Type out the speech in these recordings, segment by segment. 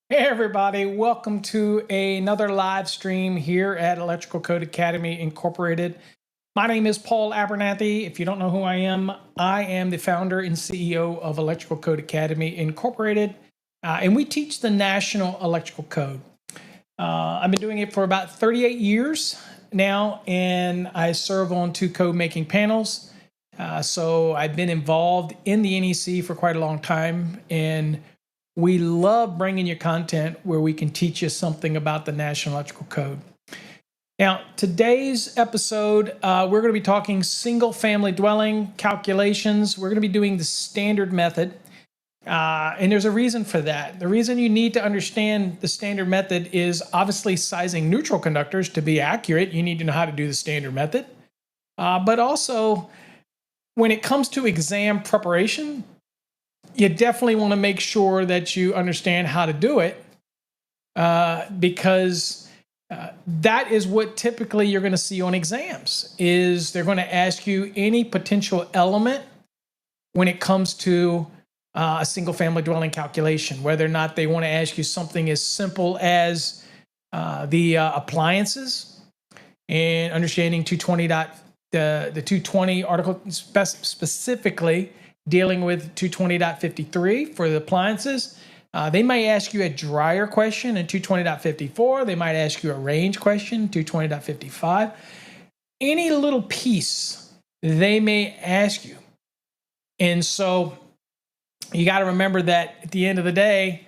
Hey everybody, welcome to another live stream here at Electrical Code Academy Incorporated. My name is Paul Abernathy. If you don't know who I am the founder and CEO of Electrical Code Academy Incorporated, and we teach the National Electrical Code. I've been doing it for about 38 years now, and I serve on 2 code making panels. So I've been involved in the NEC for quite a long time, and we love bringing you content where we can teach you something about the National Electrical Code. Now, today's episode, we're going to be talking single family dwelling calculations. We're going to be doing the standard method. And there's a reason for that. The reason you need to understand the standard method is obviously sizing neutral conductors to be accurate. You need to know how to do the standard method. But also, when it comes to exam preparation, you definitely want to make sure that you understand how to do it because that is what typically you're going to see on exams is they're going to ask you any potential element when it comes to a single family dwelling calculation, whether or not they want to ask you something as simple as the appliances and understanding 220 the 220 article specifically dealing with 220.53 for the appliances. They might ask you a dryer question in 220.54. They might ask you a range question, 220.55. Any little piece they may ask you. And so you got to remember that at the end of the day,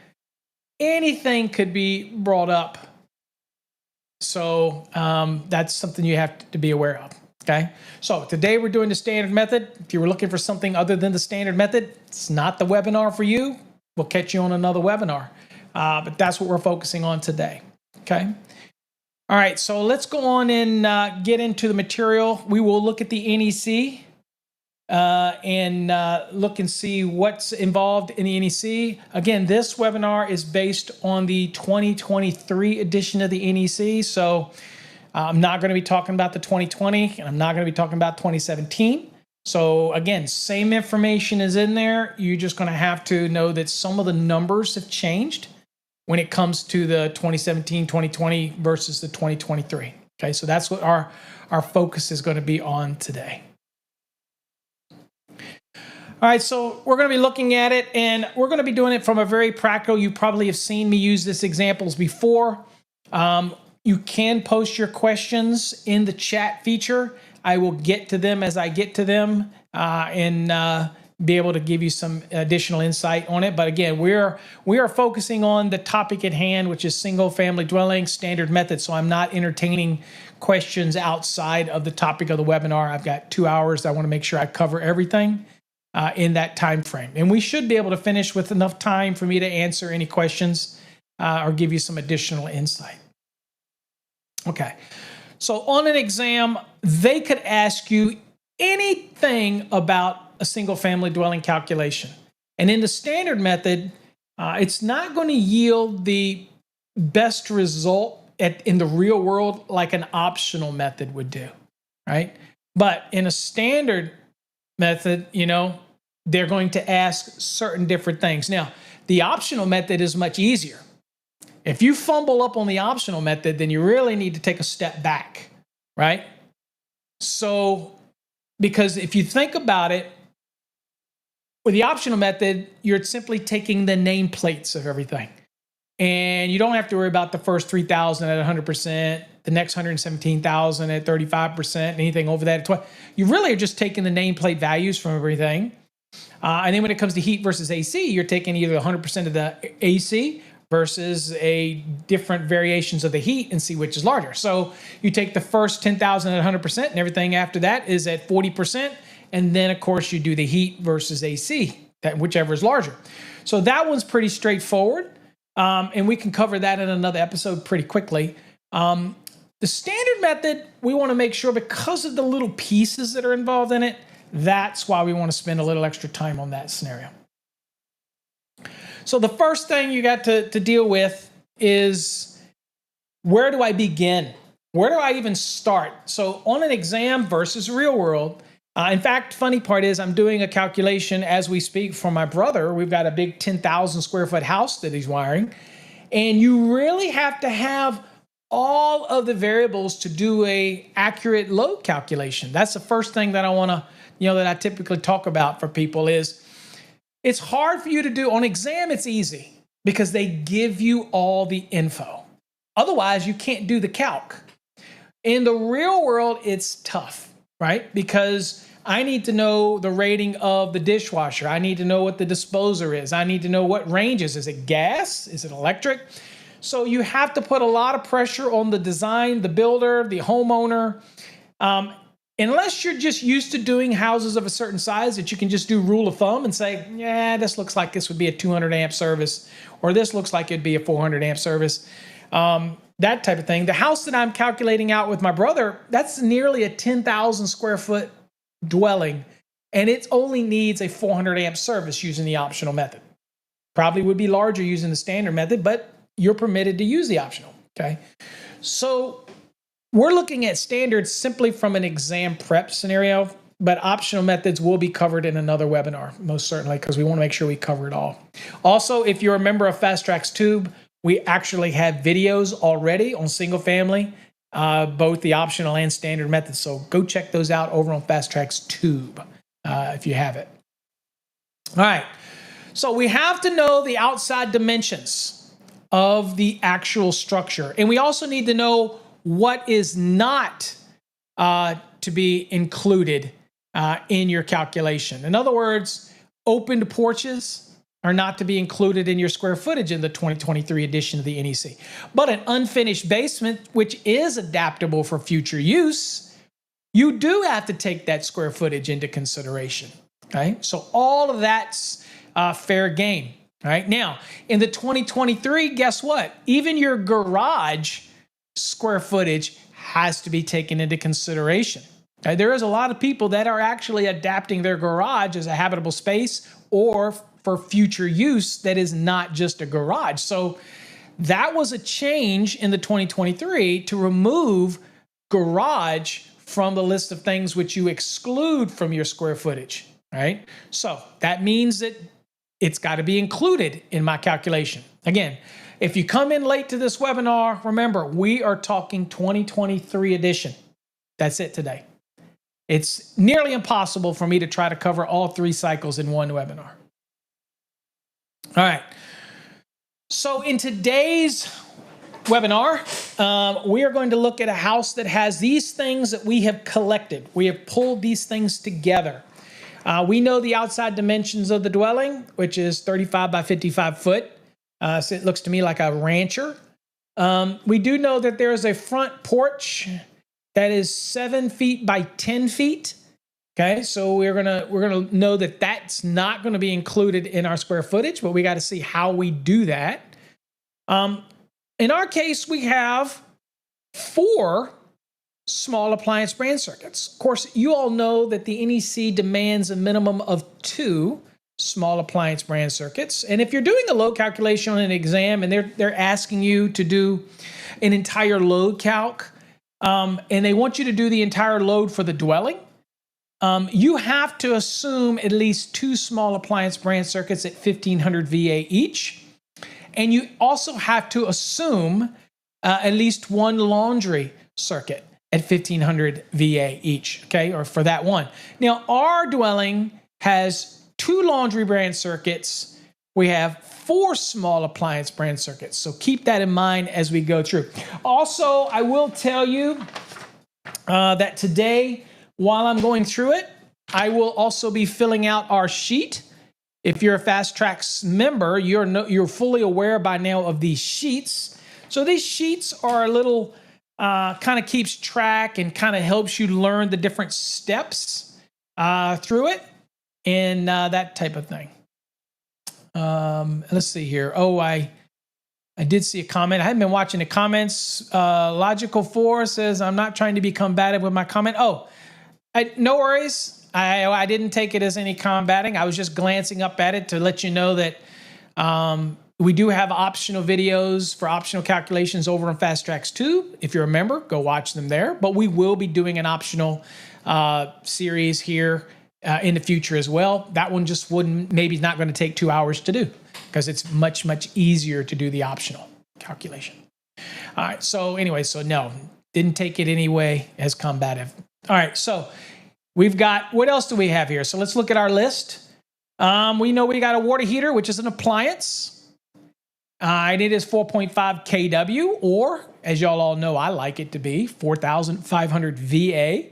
anything could be brought up. So that's something you have to be aware of. Okay, so today we're doing the standard method. If you were looking for something other than the standard method, it's not the webinar for you. We'll catch you on another webinar. But that's what we're focusing on today. Okay. All right, so let's go on and get into the material. We will look at the NEC and look and see what's involved in the NEC. Again, this webinar is based on the 2023 edition of the NEC. So I'm not going to be talking about the 2020, and I'm not going to be talking about 2017. So again, same information is in there. You're just going to have to know that some of the numbers have changed when it comes to the 2017, 2020 versus the 2023. Okay, so that's what our focus is going to be on today. All right, so we're going to be looking at it, and we're going to be doing it from a very practical. You probably have seen me use this examples before. You can post your questions in the chat feature. I will get to them as I get to them and be able to give you some additional insight on it. But again, we are focusing on the topic at hand, which is single family dwelling standard method. So I'm not entertaining questions outside of the topic of the webinar. I've got 2 hours. I want to make sure I cover everything in that time frame. And we should be able to finish with enough time for me to answer any questions or give you some additional insight. Okay, so on an exam, they could ask you anything about a single family dwelling calculation. And in the standard method, it's not going to yield the best result in the real world like an optional method would do, right? But in a standard method, they're going to ask certain different things. Now, the optional method is much easier. If you fumble up on the optional method, then you really need to take a step back, right? So, because if you think about it, with the optional method, you're simply taking the nameplates of everything. And you don't have to worry about the first 3,000 at 100%, the next 117,000 at 35%, anything over that at 12. You really are just taking the nameplate values from everything. And then when it comes to heat versus AC, you're taking either 100% of the AC versus a different variations of the heat and see which is larger. So you take the first 10,000 at 100% and everything after that is at 40%. And then of course you do the heat versus AC, whichever is larger. So that one's pretty straightforward. And we can cover that in another episode pretty quickly. The standard method, we want to make sure because of the little pieces that are involved in it, that's why we want to spend a little extra time on that scenario. So the first thing you got to deal with is, where do I begin? Where do I even start? So on an exam versus real world, in fact, funny part is I'm doing a calculation as we speak for my brother. We've got a big 10,000 square foot house that he's wiring. And you really have to have all of the variables to do a accurate load calculation. That's the first thing that I want to, that I typically talk about for people is it's hard for you to do. On exam, it's easy because they give you all the info. Otherwise, you can't do the calc. In the real world, it's tough, right? Because I need to know the rating of the dishwasher. I need to know what the disposer is. I need to know what ranges. Is it gas? Is it electric? So you have to put a lot of pressure on the design, the builder, the homeowner. Unless you're just used to doing houses of a certain size that you can just do rule of thumb and say, yeah, this looks like this would be a 200 amp service, or this looks like it'd be a 400 amp service, that type of thing. The house that I'm calculating out with my brother, that's nearly a 10,000 square foot dwelling, and it only needs a 400 amp service using the optional method. Probably would be larger using the standard method, but you're permitted to use the optional, okay? So we're looking at standards simply from an exam prep scenario, but optional methods will be covered in another webinar, most certainly, because we want to make sure we cover it all. Also, if you're a member of Fast Tracks Tube, we actually have videos already on single family, both the optional and standard methods. So go check those out over on Fast Tracks Tube if you have it. All right. So we have to know the outside dimensions of the actual structure. And we also need to know what is not to be included in your calculation. In other words, opened porches are not to be included in your square footage in the 2023 edition of the NEC. But an unfinished basement, which is adaptable for future use, you do have to take that square footage into consideration. Okay? So all of that's fair game. Right? Now, in the 2023, guess what? Even your garage square footage has to be taken into consideration. Okay? There is a lot of people that are actually adapting their garage as a habitable space or for future use that is not just a garage. So that was a change in the 2023 to remove garage from the list of things which you exclude from your square footage, right? So that means that it's got to be included in my calculation. Again, if you come in late to this webinar, remember, we are talking 2023 edition. That's it today. It's nearly impossible for me to try to cover all 3 cycles in one webinar. All right. So in today's webinar, we are going to look at a house that has these things that we have collected. We have pulled these things together. We know the outside dimensions of the dwelling, which is 35 by 55 foot. So it looks to me like a rancher. We do know that there is a front porch that is 7 feet by 10 feet. Okay, so we're gonna know that that's not going to be included in our square footage, but we got to see how we do that. In our case, we have 4 small appliance brand circuits. Of course, you all know that the NEC demands a minimum of 2 small appliance brand circuits. And if you're doing a load calculation on an exam and they're asking you to do an entire load calc, and they want you to do the entire load for the dwelling, you have to assume at least 2 small appliance brand circuits at 1500 VA each. And you also have to assume at least 1 laundry circuit at 1500 VA each, okay, or for that one. Now, our dwelling has 2 laundry brand circuits. We have 4 small appliance brand circuits. So keep that in mind as we go through. Also, I will tell you that today, while I'm going through it, I will also be filling out our sheet. If you're a Fast Tracks member, you're fully aware by now of these sheets. So these sheets are a little kind of keeps track and kind of helps you learn the different steps through it and that type of thing. Let's see here. Oh, I did see a comment. I haven't been watching the comments. Logical 4 says, I'm not trying to be combative with my comment. Oh, no worries. I didn't take it as any combating. I was just glancing up at it to let you know that we do have optional videos for optional calculations over on Fast Tracks Tube. If you're a member, go watch them there. But we will be doing an optional series here in the future as well. That one just maybe not going to take 2 hours to do because it's much, much easier to do the optional. calculation. All right, so anyway, so no, didn't take it anyway as combative. All right, so we've got, what else do we have here? So let's look at our list. We know we got a water heater, which is an appliance. And it is 4.5 kW, or as y'all all know, I like it to be 4,500 VA,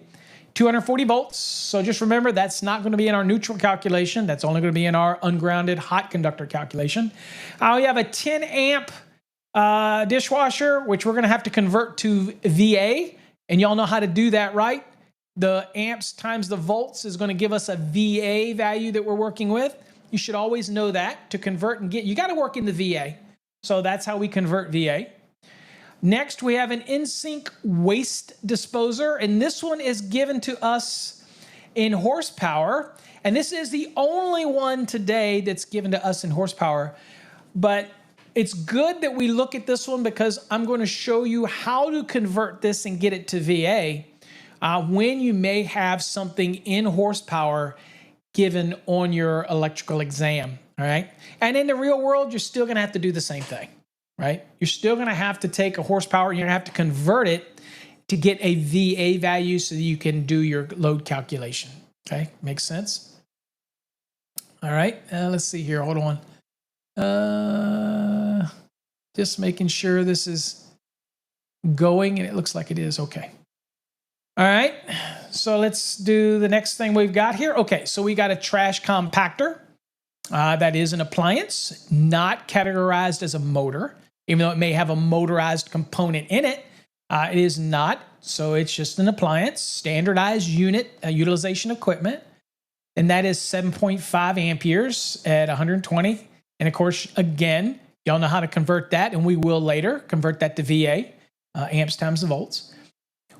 240 volts. So just remember, that's not going to be in our neutral calculation. That's only going to be in our ungrounded hot conductor calculation. We have a 10 amp dishwasher, which we're going to have to convert to VA. And y'all know how to do that, right? The amps times the volts is going to give us a VA value that we're working with. You should always know that to convert and get, you got to work in the VA. So that's how we convert VA. Next, we have an InSync waste disposer, and this one is given to us in horsepower. And this is the only one today that's given to us in horsepower. But it's good that we look at this one because I'm going to show you how to convert this and get it to VA when you may have something in horsepower given on your electrical exam. All right. And in the real world, you're still going to have to do the same thing, right? You're still going to have to take a horsepower. You're going to have to convert it to get a VA value so that you can do your load calculation. Okay. Makes sense. All right. Let's see here. Hold on. Just making sure this is going, and it looks like it is. Okay. All right. So let's do the next thing we've got here. Okay. So we got a trash compactor. That is an appliance, not categorized as a motor, even though it may have a motorized component in it. It is not. So it's just an appliance, standardized unit utilization equipment. And that is 7.5 amperes at 120. And of course, again, y'all know how to convert that, and we will later convert that to VA, amps times the volts.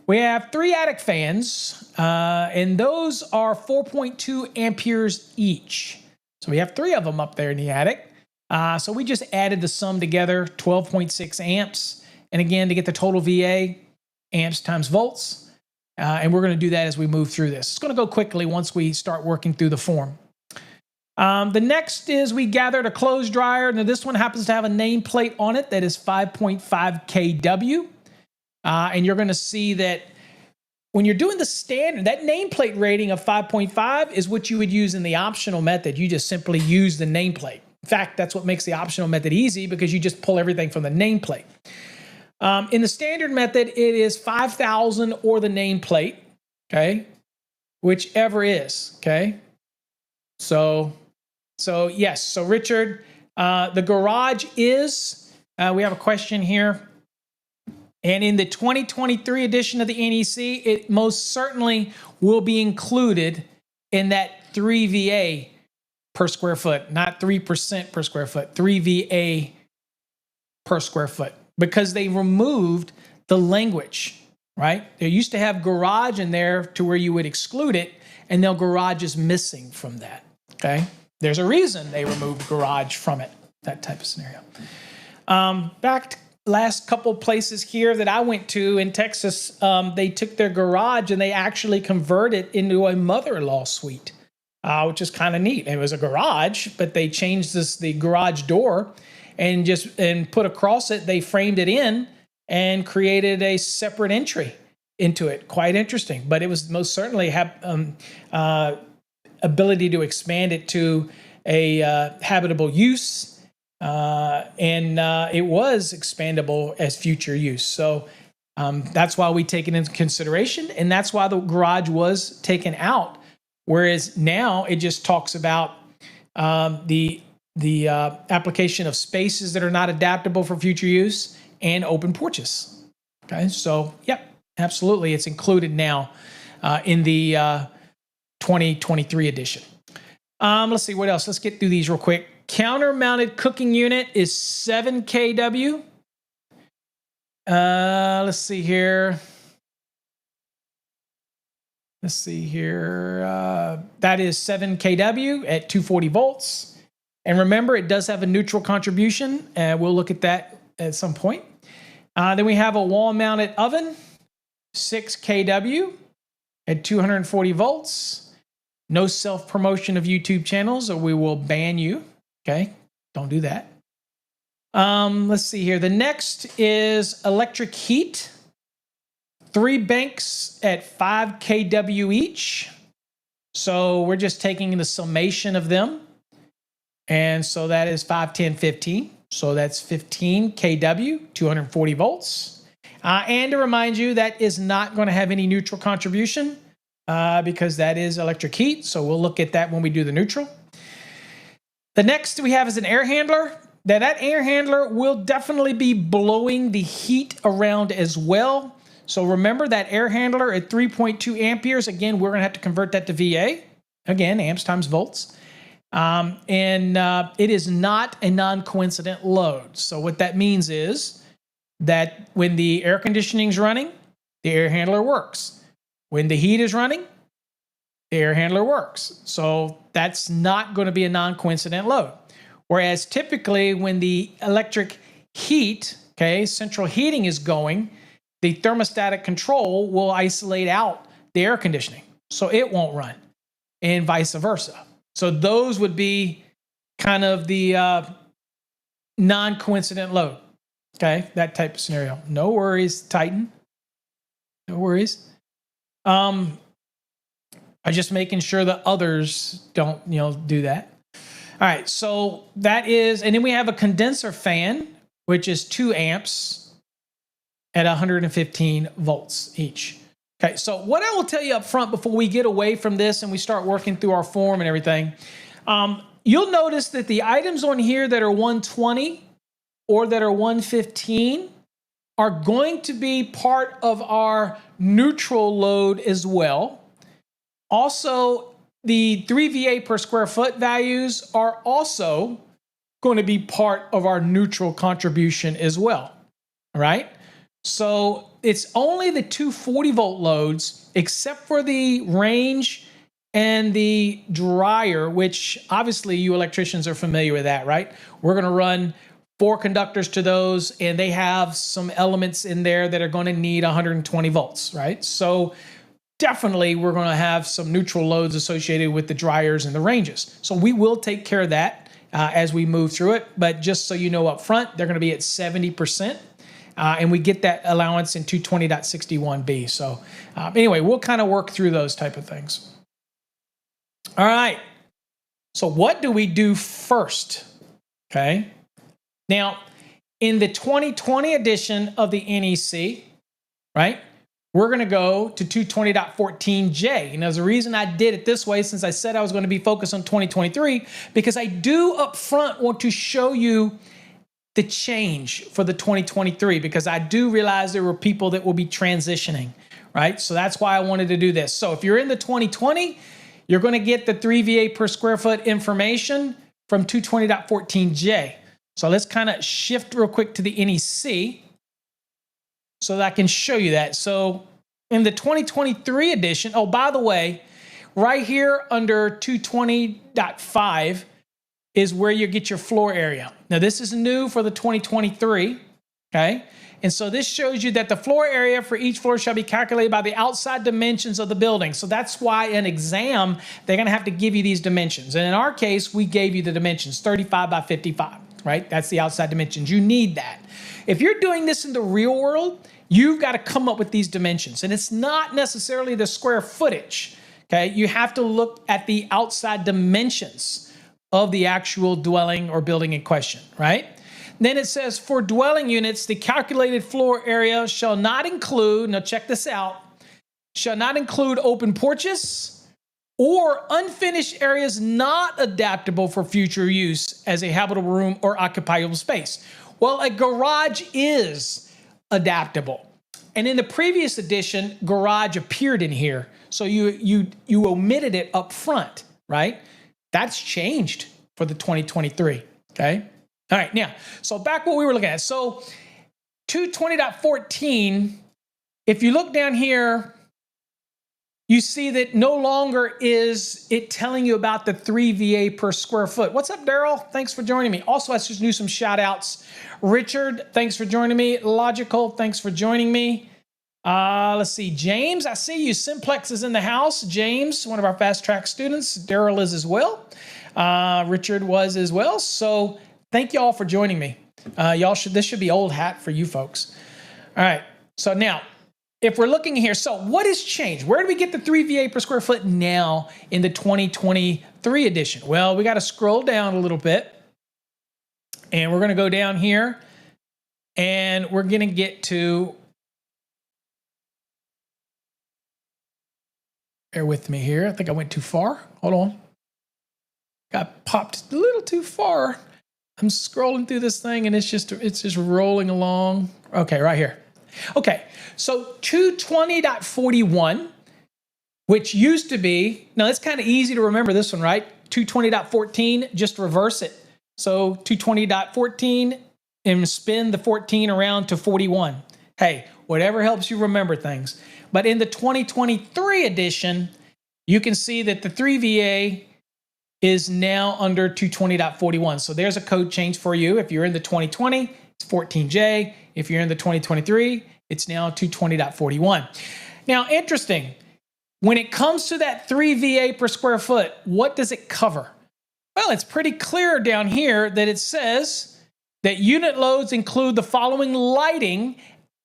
We have 3 attic fans, and those are 4.2 amperes each. So we have 3 of them up there in the attic. So we just added the sum together, 12.6 amps. And again, to get the total VA, amps times volts. And we're going to do that as we move through this. It's going to go quickly once we start working through the form. The next is we gathered a clothes dryer. Now this one happens to have a nameplate on it that is 5.5 kW. And you're going to see that when you're doing the standard, that nameplate rating of 5.5 is what you would use in the optional method. You just simply use the nameplate. In fact, that's what makes the optional method easy because you just pull everything from the nameplate. In the standard method, it is 5,000 or the nameplate, okay? Whichever is, okay? So yes, so Richard, the garage is, we have a question here. And in the 2023 edition of the NEC, it most certainly will be included in that 3 VA per square foot, not 3% per square foot, 3 VA per square foot, because they removed the language, right? They used to have garage in there to where you would exclude it, and now garage is missing from that, okay? There's a reason they removed garage from it, that type of scenario. Back to last couple places here that I went to in Texas, they took their garage and they actually converted it into a mother-in-law suite, which is kind of neat. It was a garage, but they changed the garage door and put across it. They framed it in and created a separate entry into it. Quite interesting, but it was most certainly ability to expand it to a habitable use. And it was expandable as future use. So that's why we take it into consideration, and that's why the garage was taken out. Whereas now it just talks about the application of spaces that are not adaptable for future use and open porches. Okay, so yep, absolutely, it's included now in the 2023 edition. Let's see what else. Let's get through these real quick. Counter-mounted cooking unit is 7 kW. Let's see here. That is 7 kW at 240 volts. And remember, it does have a neutral contribution. We'll look at that at some point. Then we have a wall-mounted oven, 6 kW at 240 volts. No self-promotion of YouTube channels or we will ban you. Okay, don't do that. Let's see here. The next is electric heat. 3 banks at 5 kW each. So we're just taking the summation of them. And so that is 5, 10, 15. So that's 15 kW, 240 volts. And to remind you, that is not going to have any neutral contribution because that is electric heat. So we'll look at that when we do the neutral. The next we have is an air handler. That air handler will definitely be blowing the heat around as well. So remember that air handler at 3.2 amperes. Again, we're going to have to convert that to VA. Again, amps times volts. It is not a non-coincident load. So what that means is that when the air conditioning is running, the air handler works. When the heat is running, the air handler works. So that's not going to be a non-coincident load. Whereas typically when the electric heat, central heating is going, the thermostatic control will isolate out the air conditioning. So it won't run, and vice versa. So those would be kind of the non-coincident load. That type of scenario. No worries, Titan. No worries. I'm just making sure that others don't, do that. All right, so that is, and then we have a condenser fan, which is 2 amps at 115 volts each. Okay, so what I will tell you up front before we get away from this and we start working through our form and everything, you'll notice that the items on here that are 120 or that are 115 are going to be part of our neutral load as well. Also, the 3 VA per square foot values are also going to be part of our neutral contribution as well. All right? So it's only the 240 volt loads, except for the range and the dryer, which obviously you electricians are familiar with that, right? We're going to run 4 conductors to those, and they have some elements in there that are going to need 120 volts, right? So definitely we're going to have some neutral loads associated with the dryers and the ranges. So we will take care of that as we move through it. But just so you know up front, they're going to be at 70%. And we get that allowance in 220.61b. So anyway, we'll kind of work through those type of things. All right. So what do we do first? Okay. Now, in the 2020 edition of the NEC, right, we're going to go to 220.14j. And there's a reason I did it this way, since I said I was going to be focused on 2023, because I do up front want to show you the change for the 2023, because I do realize there were people that will be transitioning, right? So that's why I wanted to do this. So if you're in the 2020, you're going to get the 3 VA per square foot information from 220.14j. So let's kind of shift real quick to the NEC so that I can show you that. So in the 2023 edition, oh, by the way, right here under 220.5 is where you get your floor area. Now, this is new for the 2023, okay? And so this shows you that the floor area for each floor shall be calculated by the outside dimensions of the building. So that's why in exam, they're gonna have to give you these dimensions. And in our case, we gave you the dimensions, 35 by 55, right? That's the outside dimensions. You need that. If you're doing this in the real world, you've got to come up with these dimensions. And it's not necessarily the square footage, okay? You have to look at the outside dimensions of the actual dwelling or building in question, right? Then it says, for dwelling units, the calculated floor area shall not include, now check this out, shall not include open porches or unfinished areas not adaptable for future use as a habitable room or occupiable space. Well, a garage is adaptable. And in the previous edition, garage appeared in here. So you omitted it up front, right? That's changed for the 2023, okay? All right, now, so back what we were looking at. So 220.14, if you look down here, you see that no longer is it telling you about the 3 VA per square foot. What's up, Daryl? Thanks for joining me. Also, I just do some shout outs. Richard, thanks for joining me. Logical, thanks for joining me. Let's see, James, I see you. Simplex is in the house. James, one of our fast track students. Daryl is as well. Richard was as well. So thank you all for joining me. This should be old hat for you folks. All right. So now, if we're looking here, so what has changed? Where do we get the 3 VA per square foot now in the 2023 edition? Well, we got to scroll down a little bit. And we're going to go down here. And we're going to get to, bear with me here. I think I went too far. Hold on. Got popped a little too far. I'm scrolling through this thing and it's just rolling along. Okay, right here. Okay, so 220.41, which used to be, now it's kind of easy to remember this one, right? 220.14, just reverse it. So 220.14 and spin the 14 around to 41. Hey, whatever helps you remember things. But in the 2023 edition, you can see that the 3VA is now under 220.41. So there's a code change for you. If you're in the 2020, it's 14J. If you're in the 2023, it's now 220.41. Now, interesting, when it comes to that 3VA per square foot, what does it cover? Well, it's pretty clear down here that it says that unit loads include the following lighting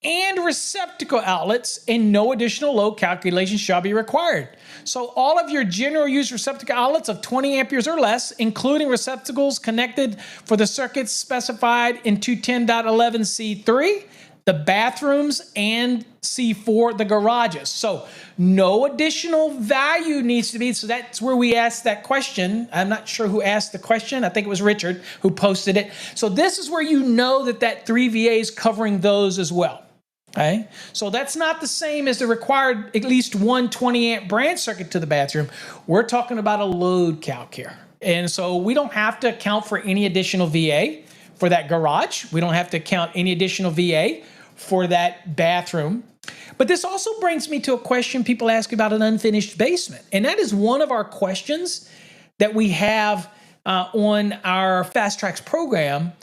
and receptacle outlets, and no additional load calculation shall be required. So all of your general use receptacle outlets of 20 amperes or less, including receptacles connected for the circuits specified in 210.11C3, the bathrooms, and C4, the garages. So no additional value needs to be, so that's where we asked that question. I'm not sure who asked the question. I think it was Richard who posted it. So this is where you know that that 3VA is covering those as well. Okay, so that's not the same as the required at least one 20 amp branch circuit to the bathroom. We're talking about a load calc here. And so we don't have to account for any additional VA for that garage. We don't have to count any additional VA for that bathroom. But this also brings me to a question people ask about an unfinished basement. And that is one of our questions that we have on our Fast Tracks program,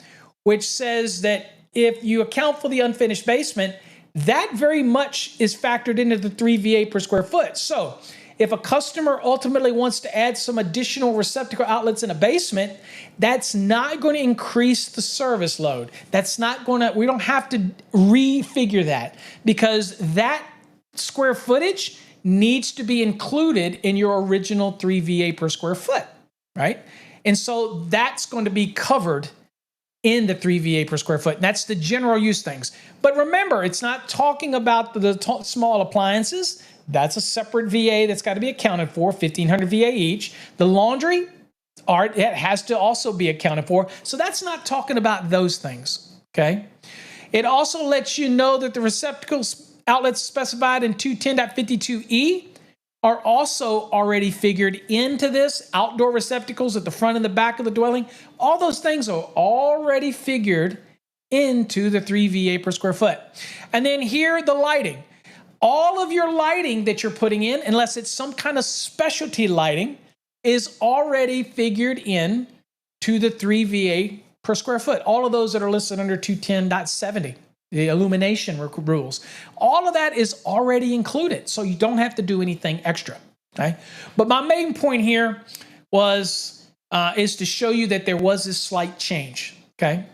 which says that if you account for the unfinished basement, that very much is factored into the 3VA per square foot. So if a customer ultimately wants to add some additional receptacle outlets in a basement, that's not going to increase the service load. That's not going to, we don't have to refigure that, because that square footage needs to be included in your original 3VA per square foot, right? And so that's going to be covered in the 3VA per square foot. And that's the general use things. But remember, it's not talking about the small appliances. That's a separate VA that's got to be accounted for, 1,500 VA each. The laundry, it has to also be accounted for. So that's not talking about those things, okay? It also lets you know that the receptacles outlets specified in 210.52E are also already figured into this. Outdoor receptacles at the front and the back of the dwelling. All those things are already figured into the 3VA per square foot. And then here, the lighting. All of your lighting that you're putting in, unless it's some kind of specialty lighting, is already figured in to the 3VA per square foot. All of those that are listed under 210.70. The illumination rules. All of that is already included, so you don't have to do anything extra. Okay? But my main point here is to show you that there was this slight change. Okay,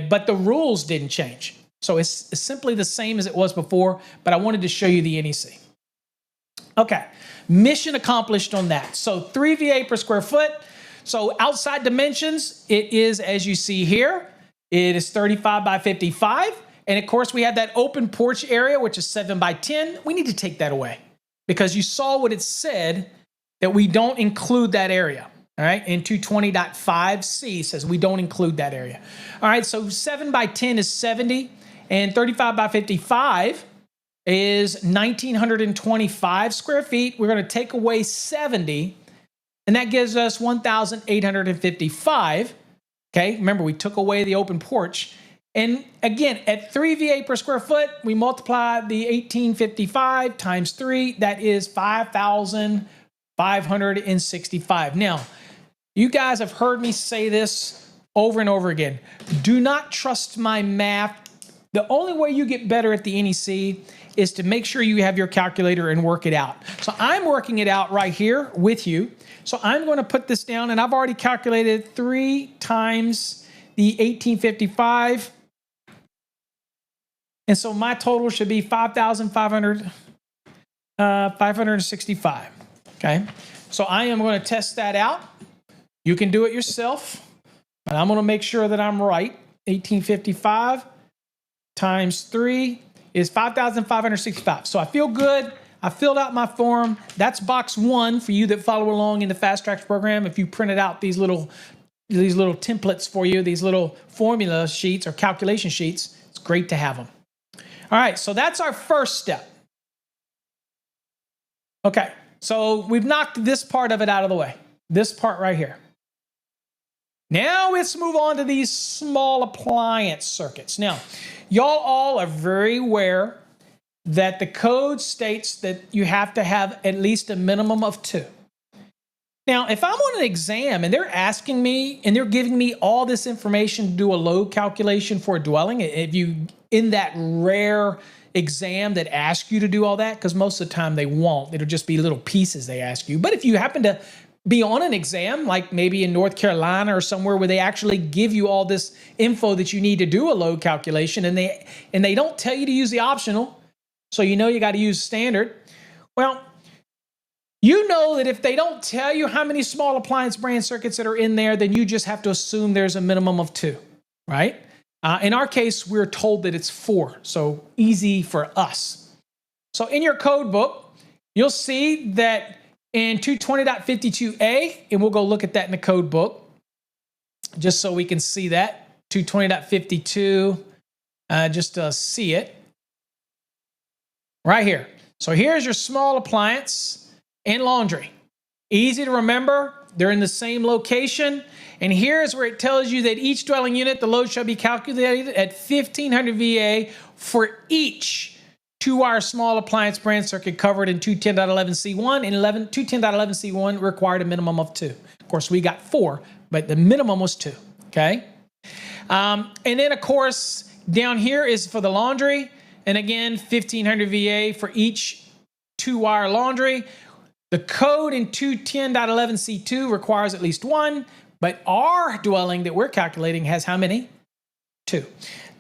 but the rules didn't change, so it's simply the same as it was before. But I wanted to show you the NEC. Okay, mission accomplished on that. So 3VA per square foot. So outside dimensions, it is, as you see here, it is 35 by 55. And of course, we have that open porch area, which is 7 by 10. We need to take that away, because you saw what it said, that we don't include that area. All right, and 220.5C says we don't include that area. All right, so 7 by 10 is 70, and 35 by 55 is 1,925 square feet. We're going to take away 70, and that gives us 1,855. Okay, remember, we took away the open porch. And again, at 3VA per square foot, we multiply the 1855 times 3. That is 5,565. Now, you guys have heard me say this over and over again. Do not trust my math. The only way you get better at the NEC is to make sure you have your calculator and work it out. So I'm working it out right here with you. So I'm going to put this down, and I've already calculated 3 times the 1855. And so my total should be 565. Okay. So I am going to test that out. You can do it yourself, but I'm going to make sure that I'm right. 1855 times 3 is 5,565. So I feel good. I filled out my form. That's box 1 for you that follow along in the Fast Tracks program. If you printed out these little templates for you, these little formula sheets or calculation sheets, it's great to have them. All right, so that's our first step. Okay, so we've knocked this part of it out of the way. This part right here. Now let's move on to these small appliance circuits. Now, y'all all are very aware that the code states that you have to have at least a minimum of 2. Now, if I'm on an exam and they're asking me and they're giving me all this information to do a load calculation for a dwelling, if you in that rare exam that asks you to do all that, because most of the time they won't, it'll just be little pieces they ask you. But if you happen to be on an exam, like maybe in North Carolina or somewhere where they actually give you all this info that you need to do a load calculation, and they don't tell you to use the optional, so you know you got to use standard. Well, you know that if they don't tell you how many small appliance branch circuits that are in there, then you just have to assume there's a minimum of 2, right? In our case, we're told that it's 4, so easy for us. So in your code book, you'll see that in 220.52a, and we'll go look at that in the code book, just so we can see that, 220.52, just to see it. Right here. So here's your small appliance and laundry. Easy to remember. They're in the same location. And here's where it tells you that each dwelling unit, the load shall be calculated at 1500 VA for each 2-wire small appliance branch circuit covered in 210.11c1, and 210.11c1 required a minimum of 2. Of course, we got 4, but the minimum was 2, okay? And then, of course, down here is for the laundry. And again, 1500 VA for each 2-wire laundry. The code in 210.11c2 requires at least 1, but our dwelling that we're calculating has how many? 2.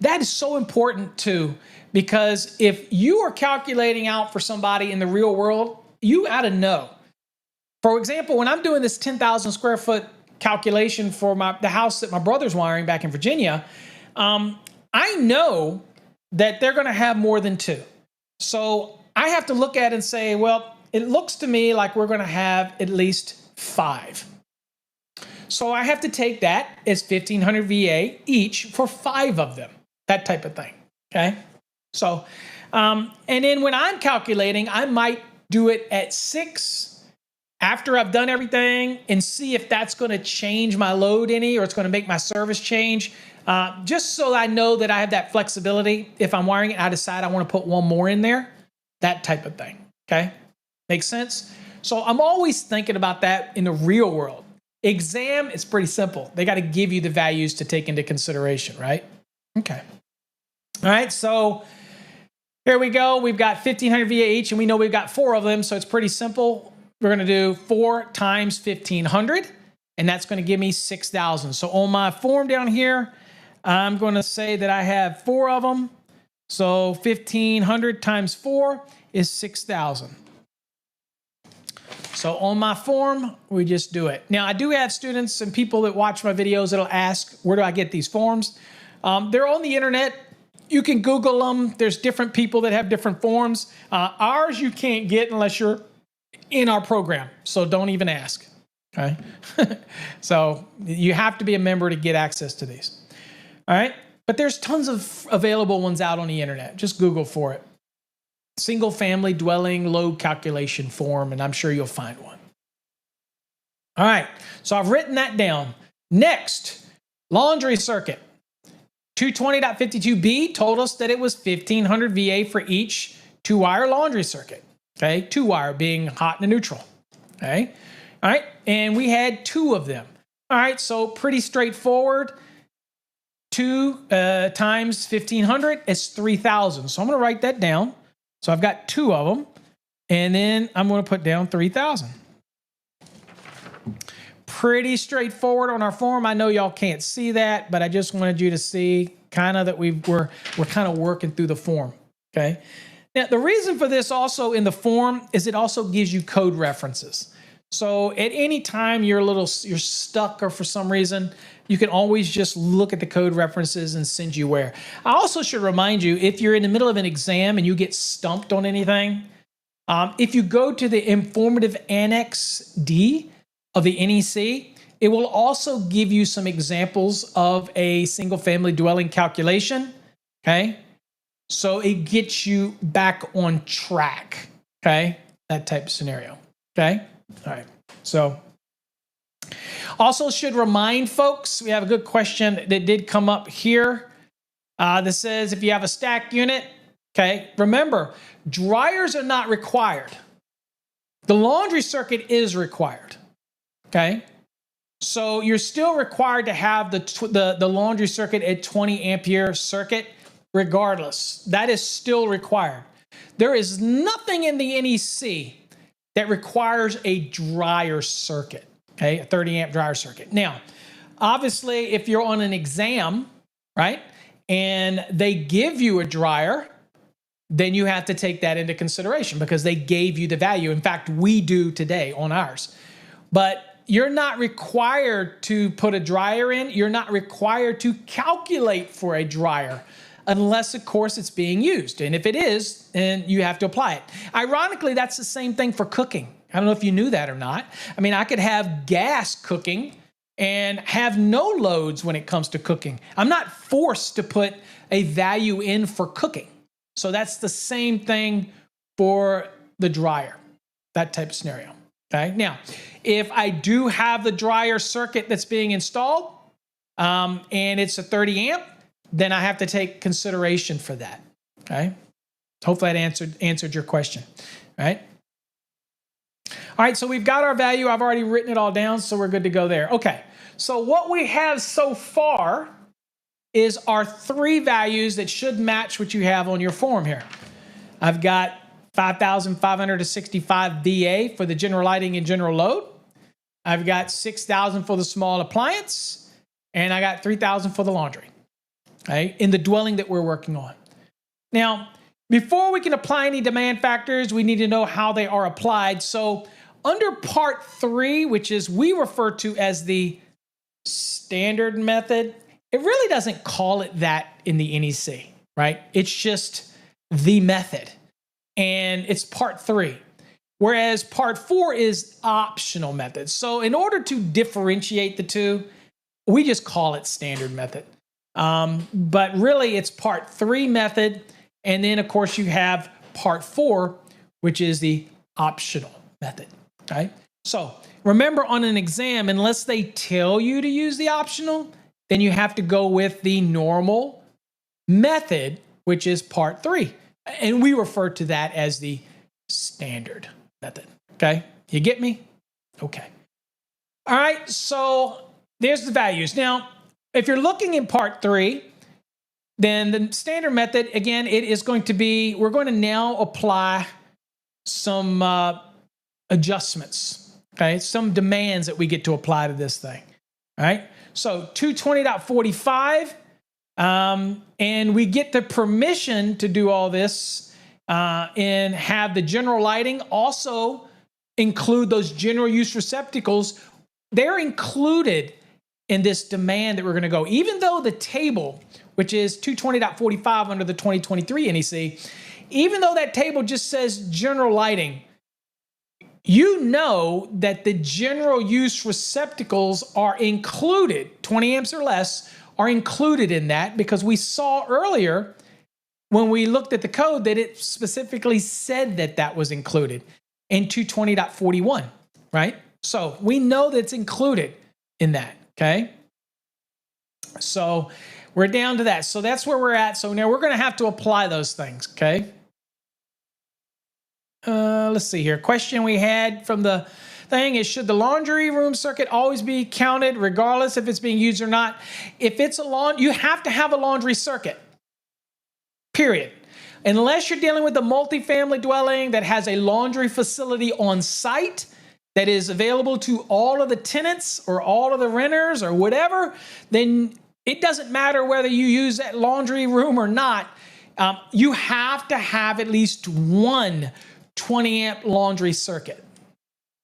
That is so important too, because if you are calculating out for somebody in the real world, you ought to know. For example, when I'm doing this 10,000 square foot calculation for the house that my brother's wiring back in Virginia, I know that they're going to have more than 2. So I have to look at it and say, well, it looks to me like we're going to have at least 5. So I have to take that as 1500 VA each for 5 of them, that type of thing, okay? So, and then when I'm calculating, I might do it at 6 after I've done everything and see if that's going to change my load any, or it's going to make my service change. Just so I know that I have that flexibility. If I'm wiring it, I decide I want to put 1 more in there, that type of thing, okay? Makes sense? So I'm always thinking about that in the real world. Exam, it's pretty simple. They got to give you the values to take into consideration, right? Okay. All right, so here we go. We've got 1500 VA each, and we know we've got 4 of them, so it's pretty simple. We're going to do 4 times 1500, and that's going to give me 6,000. So on my form down here, I'm going to say that I have 4 of them. So 1500 times 4 is 6,000. So on my form, we just do it. Now, I do have students and people that watch my videos that'll ask, where do I get these forms? They're on the internet. You can Google them. There's different people that have different forms. Ours you can't get unless you're in our program. So don't even ask, okay? So you have to be a member to get access to these, all right? But there's tons of available ones out on the internet. Just Google for it. Single family dwelling load calculation form, and I'm sure you'll find one. All right, so I've written that down. Next, laundry circuit. 220.52b told us that it was 1500 VA for each 2-wire laundry circuit. Okay, 2-wire being hot and neutral. Okay, all right, and we had 2 of them. All right, so pretty straightforward. 2 times 1500 is 3,000. So I'm going to write that down. So I've got 2 of them, and then I'm going to put down 3,000. pretty straightforward on our form. I know y'all can't see that, but I just wanted you to see kind of that we're kind of working through the form, okay? Now, the reason for this also in the form is it also gives you code references. So at any time you're stuck or for some reason, you can always just look at the code references and send you where. I also should remind you, if you're in the middle of an exam and you get stumped on anything, if you go to the informative Annex D of the NEC, it will also give you some examples of a single family dwelling calculation, okay? So it gets you back on track, okay? That type of scenario, okay? All right, so also should remind folks, we have a good question that did come up here that says if you have a stack unit, okay, remember, dryers are not required. The laundry circuit is required, okay? So you're still required to have the laundry circuit at 20 ampere circuit regardless. That is still required. There is nothing in the NEC that requires a dryer circuit, okay, a 30 amp dryer circuit. Now, obviously, if you're on an exam, right, and they give you a dryer, then you have to take that into consideration because they gave you the value. In fact, we do today on ours. But you're not required to put a dryer in. You're not required to calculate for a dryer unless, of course, it's being used. And if it is, then you have to apply it. Ironically, that's the same thing for cooking. I don't know if you knew that or not. I mean, I could have gas cooking and have no loads when it comes to cooking. I'm not forced to put a value in for cooking. So that's the same thing for the dryer, that type of scenario. Okay. Now, if I do have the dryer circuit that's being installed and it's a 30 amp, then I have to take consideration for that. Okay. Hopefully that answered your question. All right. All right. So we've got our value. I've already written it all down, so we're good to go there. Okay. So what we have so far is our three values that should match what you have on your form here. I've got 5,565 VA for the general lighting and general load. I've got 6,000 for the small appliance, and I got 3,000 for the laundry, okay, in the dwelling that we're working on. Now, before we can apply any demand factors, we need to know how they are applied. So under part 3, which is we refer to as the standard method, it really doesn't call it that in the NEC, right? It's just the method, and it's part 3. Whereas part 4 is optional method. So in order to differentiate the two, we just call it standard method. But really it's part 3 method. And then of course you have part 4, which is the optional method, right? So remember on an exam, unless they tell you to use the optional, then you have to go with the normal method, which is part 3. And we refer to that as the standard method. Okay, you get me? Okay. All right, so there's the values. Now, if you're looking in part 3, then the standard method, again, it is going to be, we're going to now apply some adjustments, okay? Some demands that we get to apply to this thing, all right? So 220.45, and we get the permission to do all this and have the general lighting also include those general use receptacles. They're included in this demand that we're going to go. Even though the table, which is 220.45 under the 2023 NEC, even though that table just says general lighting, you know that the general use receptacles are included, 20 amps or less, are included in that because we saw earlier when we looked at the code that it specifically said that that was included in 220.41, right? So we know that's included in that, okay? So we're down to that. So that's where we're at. So now we're going to have to apply those things, okay? Let's see here. Question we had from the thing is, should the laundry room circuit always be counted regardless if it's being used or not? If it's you have to have a laundry circuit. Period. Unless you're dealing with a multifamily dwelling that has a laundry facility on site that is available to all of the tenants or all of the renters or whatever, then it doesn't matter whether you use that laundry room or not. You have to have at least one 20 amp laundry circuit.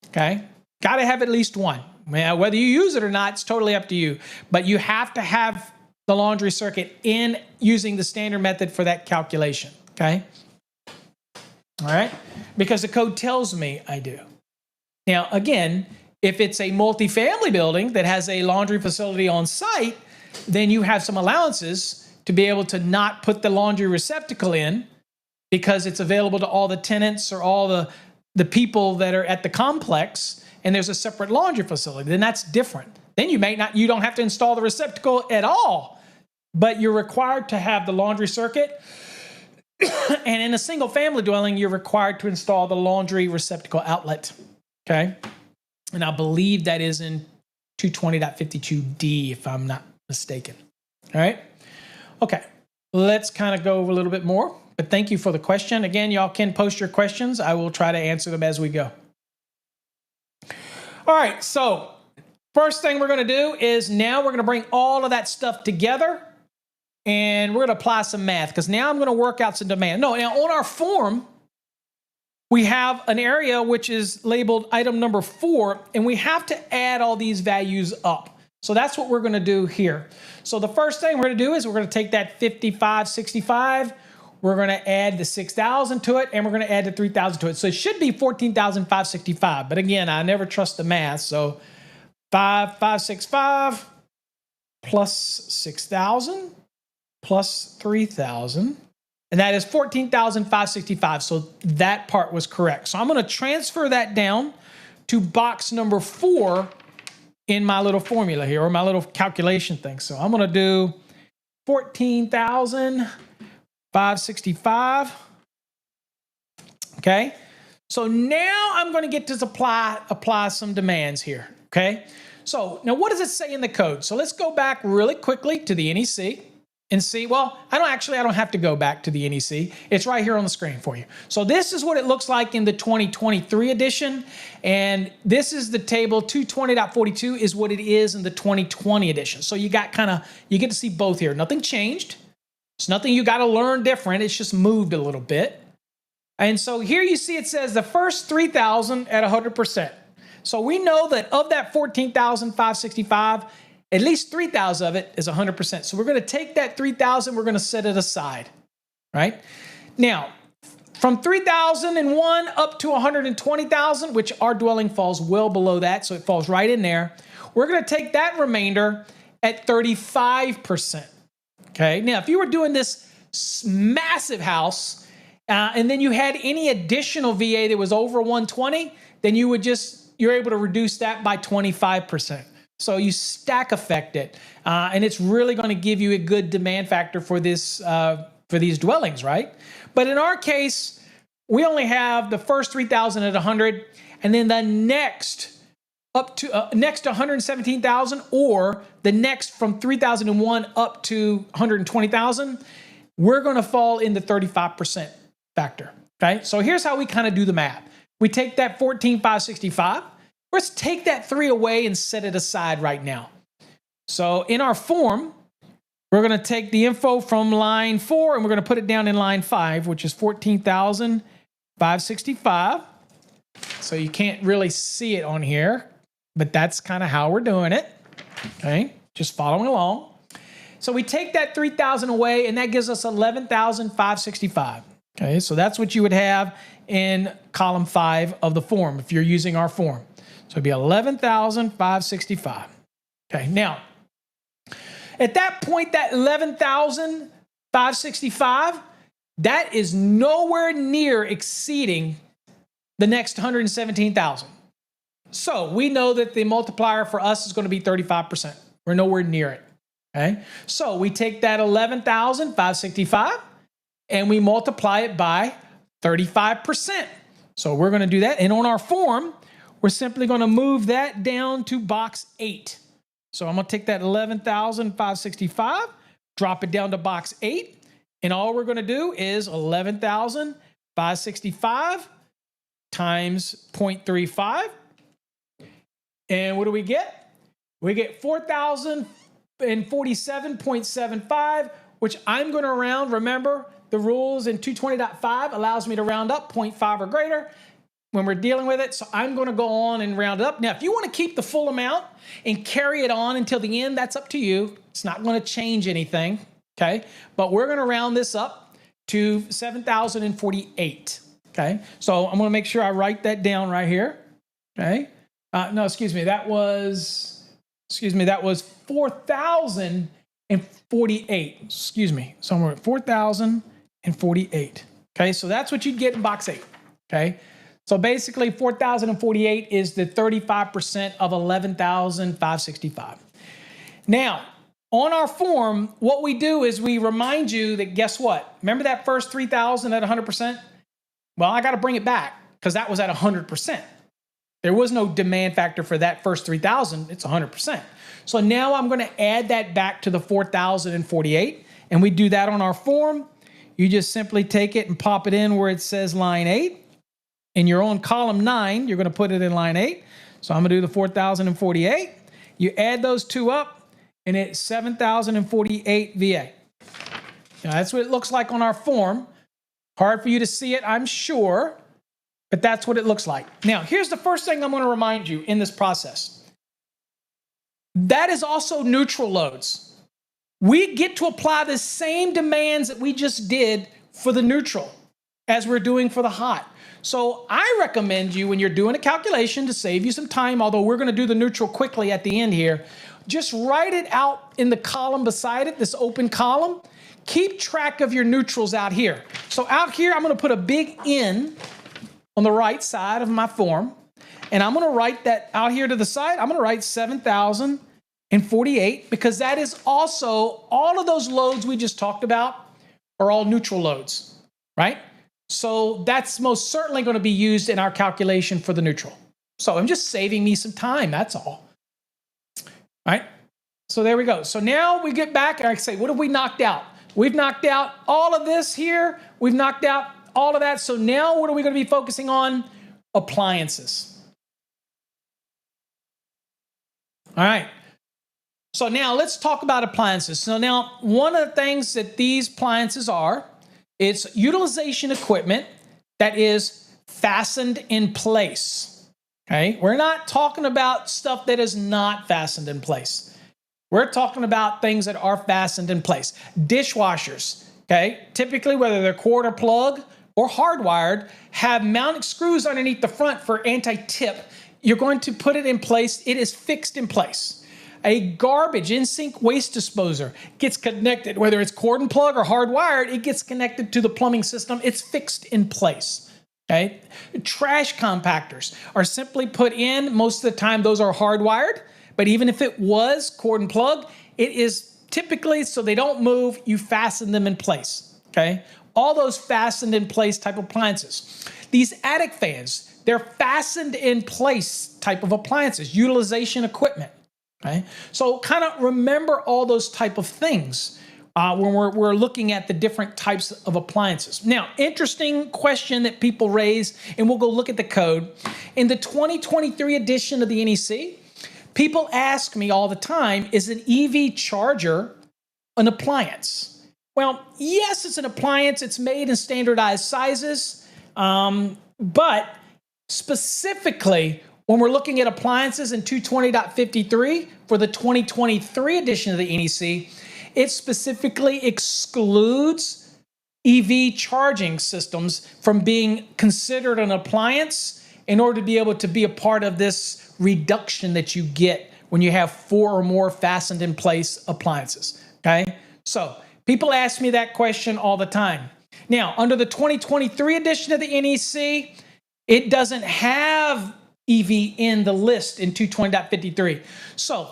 Okay? Got to have at least one. Now, whether you use it or not, it's totally up to you. But you have to have the laundry circuit in using the standard method for that calculation. Okay? All right? Because the code tells me I do. Now, again, if it's a multifamily building that has a laundry facility on site, then you have some allowances to be able to not put the laundry receptacle in because it's available to all the tenants or all the people that are at the complex, and there's a separate laundry facility. Then that's different. Then you don't have to install the receptacle at all, but you're required to have the laundry circuit. And in a single family dwelling, you're required to install the laundry receptacle outlet. Okay? And I believe that is in 220.52D, if I'm not mistaken. All right? Okay. Let's kind of go over a little bit more. But thank you for the question. Again, y'all can post your questions. I will try to answer them as we go. All right. So first thing we're going to do is now we're going to bring all of that stuff together. And we're going to apply some math because now I'm going to work out some demand. Now on our form, we have an area which is labeled item number 4, and we have to add all these values up. So that's what we're going to do here. So the first thing we're going to do is we're going to take that 5565, we're going to add the 6,000 to it, and we're going to add the 3,000 to it. So it should be 14,565. But again, I never trust the math. So 5,565 plus 6,000 plus 3,000. And that is 14,565. So that part was correct. So I'm going to transfer that down to box number 4 in my little formula here, or my little calculation thing. So I'm going to do 14,565. Okay. So now I'm going to get to apply some demands here. Okay. So now what does it say in the code? So let's go back really quickly to the NEC. And see, well, I don't have to go back to the NEC. It's right here on the screen for you. So this is what it looks like in the 2023 edition. And this is the table 220.42 is what it is in the 2020 edition. So you get to see both here. Nothing changed. It's nothing you got to learn different. It's just moved a little bit. And so here you see it says the first 3,000 at 100%. So we know that of that 14,565, at least 3,000 of it is 100%. So we're going to take that 3,000, we're going to set it aside, right? Now, from 3,001 up to 120,000, which our dwelling falls well below that, so it falls right in there, we're going to take that remainder at 35%, okay? Now, if you were doing this massive house and then you had any additional VA that was over 120, then you're able to reduce that by 25%. So you stack effect it, and it's really going to give you a good demand factor for this for these dwellings, right? But in our case, we only have the first 3,000 at 100, and then the next up to next to 117,000, or the next from 3,001 up to 120,000. We're going to fall in the 35% factor. Okay, so here's how we kind of do the math. We take that 14,565. Let's take that 3 away and set it aside right now. So in our form, we're going to take the info from line 4 and we're going to put it down in line 5, which is 14,565. So you can't really see it on here, but that's kind of how we're doing it. Okay, just following along. So we take that 3,000 away and that gives us 11,565. Okay, so that's what you would have in column 5 of the form if you're using our form. So it'd be 11,565. Okay, now, at that point, that 11,565, that is nowhere near exceeding the next 117,000. So we know that the multiplier for us is going to be 35%. We're nowhere near it. Okay, so we take that 11,565 and we multiply it by 35%. So we're going to do that. And on our form, we're simply going to move that down to box 8. So I'm going to take that 11,565, drop it down to box 8, and all we're going to do is 11,565 times 0.35 And what do we get? We get 4,047.75, which I'm going to round. Remember, the rules in 220.5 allows me to round up 0.5 or greater when we're dealing with it. So I'm going to go on and round it up. Now, if you want to keep the full amount and carry it on until the end, that's up to you. It's not going to change anything, okay? But we're going to round this up to 7,048, okay? So I'm going to make sure I write that down right here, okay? No, excuse me, that was 4,048, excuse me. So I'm at 4,048, okay? So that's what you'd get in box 8, okay? So basically 4,048 is the 35% of 11,565. Now, on our form, what we do is we remind you that, guess what? Remember that first 3,000 at 100%? Well, I got to bring it back because that was at 100%. There was no demand factor for that first 3,000. It's 100%. So now I'm going to add that back to the 4,048, and we do that on our form. You just simply take it and pop it in where it says line 8. And you're on column 9, you're going to put it in line 8. So I'm going to do the 4,048. You add those two up, and it's 7,048 VA. Now, that's what it looks like on our form. Hard for you to see it, I'm sure, but that's what it looks like. Now, here's the first thing I'm going to remind you in this process. That is also neutral loads. We get to apply the same demands that we just did for the neutral as we're doing for the hot. So I recommend you, when you're doing a calculation to save you some time, although we're going to do the neutral quickly at the end here, just write it out in the column beside it, this open column. Keep track of your neutrals out here. So out here, I'm going to put a big N on the right side of my form, and I'm going to write that out here to the side. I'm going to write 7,048 because that is also, all of those loads we just talked about are all neutral loads, right? So that's most certainly going to be used in our calculation for the neutral. So I'm just saving me some time, that's all. All right, so there we go. So now we get back and I say, what have we knocked out? We've knocked out all of this here. We've knocked out all of that. So now what are we going to be focusing on? Appliances. All right. So now let's talk about appliances. So now one of the things that these appliances are, it's utilization equipment that is fastened in place, okay? We're not talking about stuff that is not fastened in place. We're talking about things that are fastened in place. Dishwashers, okay? Typically, whether they're quarter plug or hardwired, have mounting screws underneath the front for anti-tip. You're going to put it in place. It is fixed in place. A garbage in-sink waste disposer gets connected, whether it's cord and plug or hardwired, it gets connected to the plumbing system. It's fixed in place, okay? Trash compactors are simply put in. Most of the time, those are hardwired, but even if it was cord and plug, it is typically, so they don't move, you fasten them in place, okay? All those fastened in place type appliances. These attic fans, they're fastened in place type of appliances, utilization equipment. Okay? So kind of remember all those type of things when we're looking at the different types of appliances. Now, interesting question that people raise, and we'll go look at the code. In the 2023 edition of the NEC, people ask me all the time, is an EV charger an appliance? Well, yes, it's an appliance. It's made in standardized sizes, but specifically, when we're looking at appliances in 220.53 for the 2023 edition of the NEC, it specifically excludes EV charging systems from being considered an appliance in order to be able to be a part of this reduction that you get when you have 4 or more fastened in place appliances, okay? So people ask me that question all the time. Now, under the 2023 edition of the NEC, it doesn't have EV in the list in 220.53. So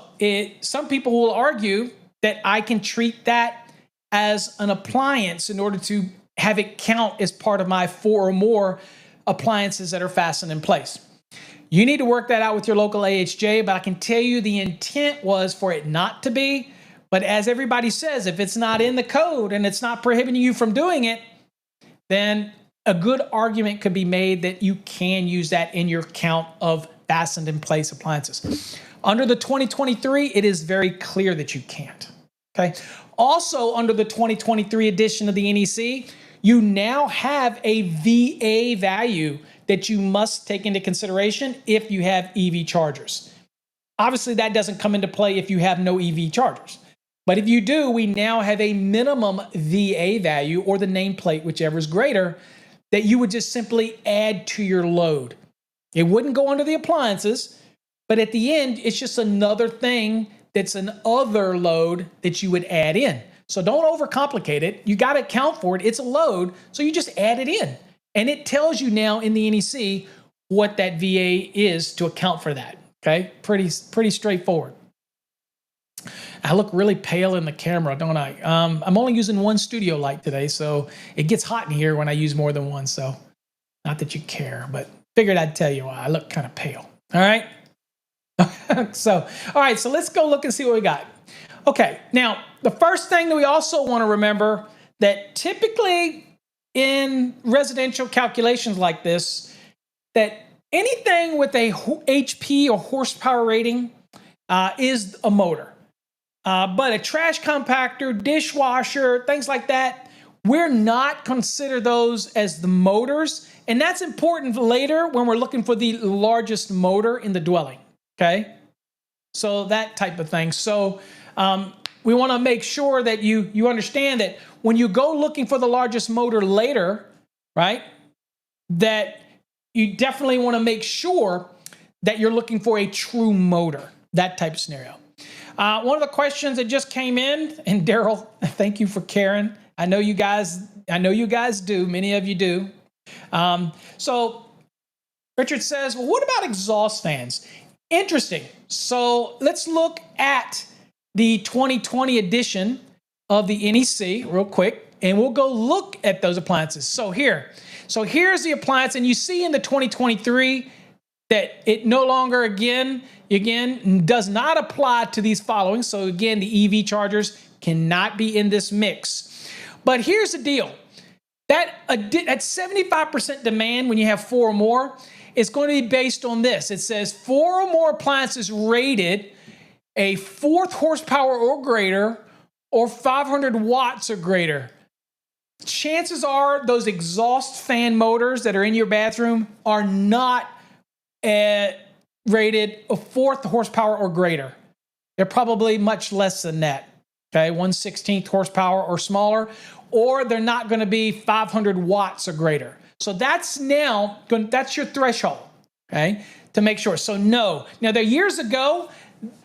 some people will argue that I can treat that as an appliance in order to have it count as part of my 4 or more appliances that are fastened in place. You need to work that out with your local AHJ, but I can tell you the intent was for it not to be. But as everybody says, if it's not in the code and it's not prohibiting you from doing it, then a good argument could be made that you can use that in your count of fastened in place appliances. Under the 2023, it is very clear that you can't. Okay. Also, under the 2023 edition of the NEC, you now have a VA value that you must take into consideration if you have EV chargers. Obviously, that doesn't come into play if you have no EV chargers. But if you do, we now have a minimum VA value, or the nameplate, whichever is greater, that you would just simply add to your load. It wouldn't go under the appliances, but at the end, it's just another thing that's an other load that you would add in. So don't overcomplicate it. You got to account for it. It's a load, so you just add it in. And it tells you now in the NEC what that VA is to account for that. Okay, pretty straightforward. I look really pale in the camera, don't I? I'm only using one studio light today, so it gets hot in here when I use more than one. So not that you care, but figured I'd tell you why. I look kind of pale. All right. So let's go look and see what we got. Okay, now the first thing that we also want to remember that typically in residential calculations like this, that anything with a HP or horsepower rating is a motor. But a trash compactor, dishwasher, things like that, we're not consider those as the motors. And that's important later when we're looking for the largest motor in the dwelling. Okay, so that type of thing. So we want to make sure that you understand that when you go looking for the largest motor later, right, that you definitely want to make sure that you're looking for a true motor, that type of scenario. One of the questions that just came in, and Daryl, thank you for caring. I know you guys do. Many of you do. So Richard says, well, what about exhaust fans? Interesting. So let's look at the 2020 edition of the NEC real quick, and we'll go look at those appliances. So here's the appliance, and you see in the 2023 that it no longer, again, does not apply to these following. So again, the EV chargers cannot be in this mix. But here's the deal. That 75% demand when you have 4 or more is going to be based on this. It says 4 or more appliances rated a 4th horsepower or greater, or 500 watts or greater. Chances are those exhaust fan motors that are in your bathroom are not rated a 4th horsepower or greater. They're probably much less than that. Okay, 1/16 horsepower or smaller, or they're not going to be 500 watts or greater. So that's your threshold, okay, to make sure. So no. Now, years ago,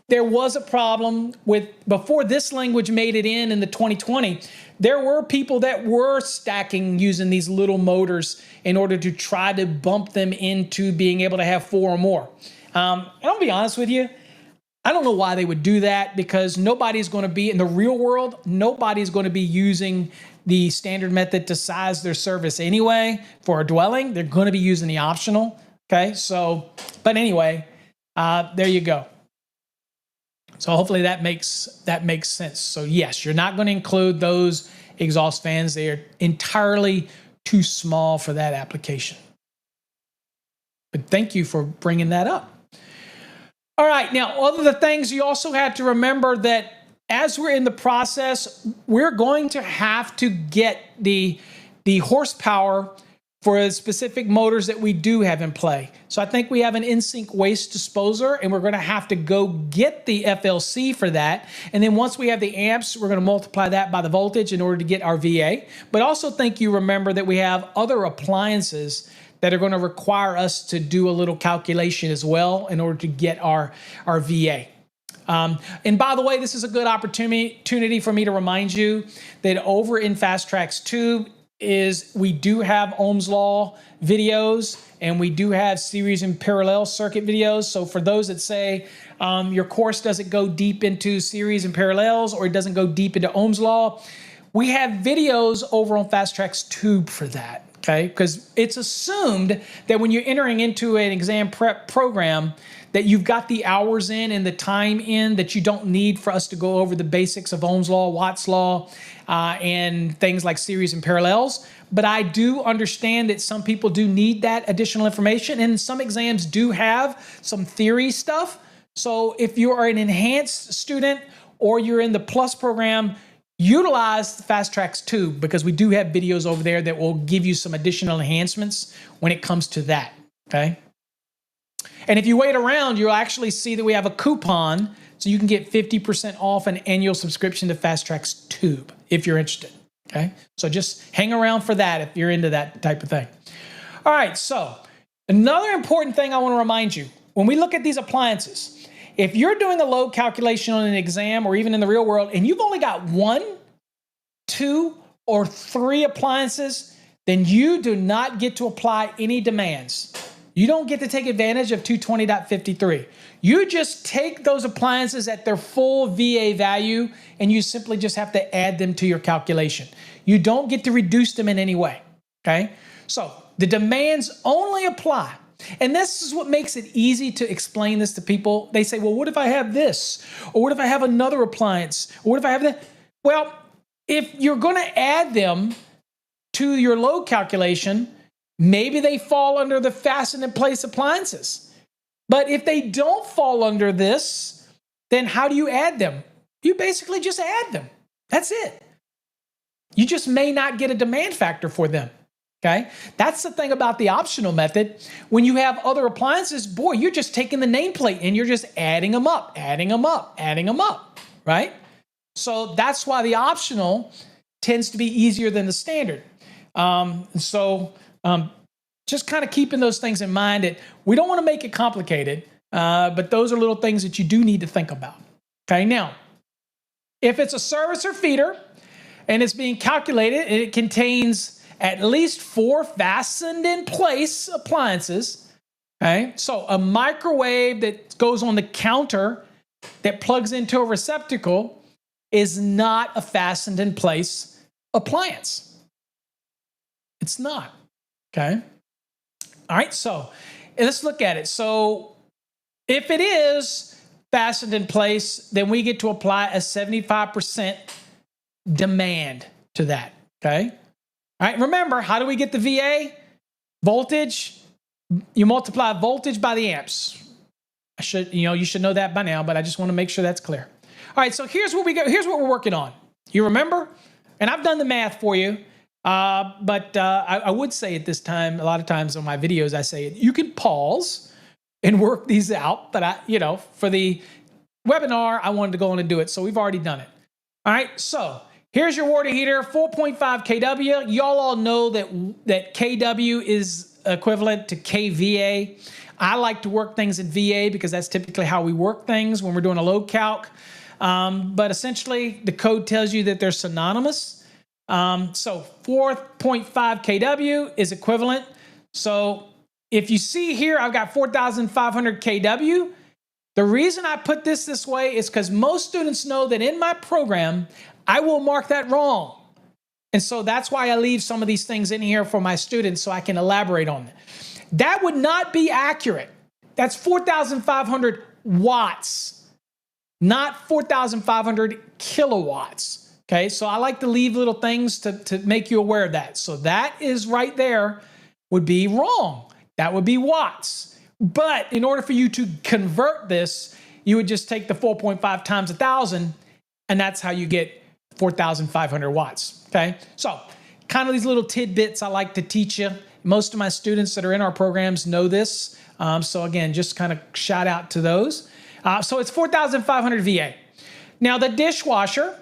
there was a problem with, before this language made it in the 2020, there were people that were stacking using these little motors in order to try to bump them into being able to have 4 or more. And I'll be honest with you, I don't know why they would do that, because nobody's going to be, in the real world, nobody's going to be using the standard method to size their service anyway for a dwelling. They're going to be using the optional. Okay, so, but anyway, there you go. So hopefully that makes sense. So yes, you're not going to include those exhaust fans. They are entirely too small for that application. But thank you for bringing that up. All right, now, other the things you also have to remember that as we're in the process, we're going to have to get the horsepower for the specific motors that we do have in play. So I think we have an in-sync waste disposer, and we're going to have to go get the FLC for that. And then once we have the amps, we're going to multiply that by the voltage in order to get our VA. But also think you remember that we have other appliances that are going to require us to do a little calculation as well in order to get our VA. And by the way, this is a good opportunity for me to remind you that over in FasTracks Tube we do have Ohm's Law videos, and we do have series and parallel circuit videos. So for those that say your course doesn't go deep into series and parallels, or it doesn't go deep into Ohm's Law, we have videos over on FasTracks Tube for that. Okay, because it's assumed that when you're entering into an exam prep program that you've got the hours in and the time in that you don't need for us to go over the basics of Ohm's law, Watt's law, and things like series and parallels. But I do understand that some people do need that additional information, and some exams do have some theory stuff. So if you are an enhanced student or you're in the plus program, utilize the Fast Tracks too, because we do have videos over there that will give you some additional enhancements when it comes to that, okay? And if you wait around, you'll actually see that we have a coupon, so you can get 50% off an annual subscription to Fast Tracks Tube if you're interested, okay? So just hang around for that if you're into that type of thing. All right, so another important thing I want to remind you, when we look at these appliances, if you're doing a load calculation on an exam or even in the real world, and you've only got 1, 2, or 3 appliances, then you do not get to apply any demands. You don't get to take advantage of 220.53. You just take those appliances at their full VA value, and you simply just have to add them to your calculation. You don't get to reduce them in any way, okay? So the demands only apply. And this is what makes it easy to explain this to people. They say, well, what if I have this? Or what if I have another appliance? Or what if I have that? Well, if you're going to add them to your load calculation, maybe they fall under the fastened in place appliances. But if they don't fall under this, then how do you add them? You basically just add them. That's it. You just may not get a demand factor for them. Okay, that's the thing about the optional method. When you have other appliances, boy, you're just taking the nameplate and you're just adding them up, adding them up, adding them up, right? So that's why the optional tends to be easier than the standard. Just kind of keeping those things in mind that we don't want to make it complicated, but those are little things that you do need to think about. Okay, now, if it's a service or feeder and it's being calculated and it contains at least 4 fastened in place appliances, okay? So a microwave that goes on the counter that plugs into a receptacle is not a fastened in place appliance. It's not, okay? All right, so let's look at it. So if it is fastened in place, then we get to apply a 75% demand to that, okay? All right, remember, how do we get the VA? Voltage, you multiply voltage by the amps. You should know that by now, but I just want to make sure that's clear. All right, so here's what we're working on. You remember? And I've done the math for you, but I would say at this time, a lot of times on my videos, I say you can pause and work these out, but for the webinar, I wanted to go on and do it, so we've already done it. All right, so here's your water heater, 4.5 kW. Y'all all know that kW is equivalent to kVA. I like to work things in VA because that's typically how we work things when we're doing a load calc. But essentially, the code tells you that they're synonymous. So 4.5 kW is equivalent. So if you see here, I've got 4,500 kW. The reason I put this way is because most students know that in my program, I will mark that wrong. And so that's why I leave some of these things in here for my students so I can elaborate on it. That would not be accurate. That's 4,500 watts, not 4,500 kilowatts. Okay, so I like to leave little things to make you aware of that. So that is right there would be wrong. That would be watts. But in order for you to convert this, you would just take the 4.5 times 1,000, and that's how you get 4,500 watts, okay? So kind of these little tidbits I like to teach you. Most of my students that are in our programs know this. So again, just kind of shout out to those. So it's 4,500 VA. Now the dishwasher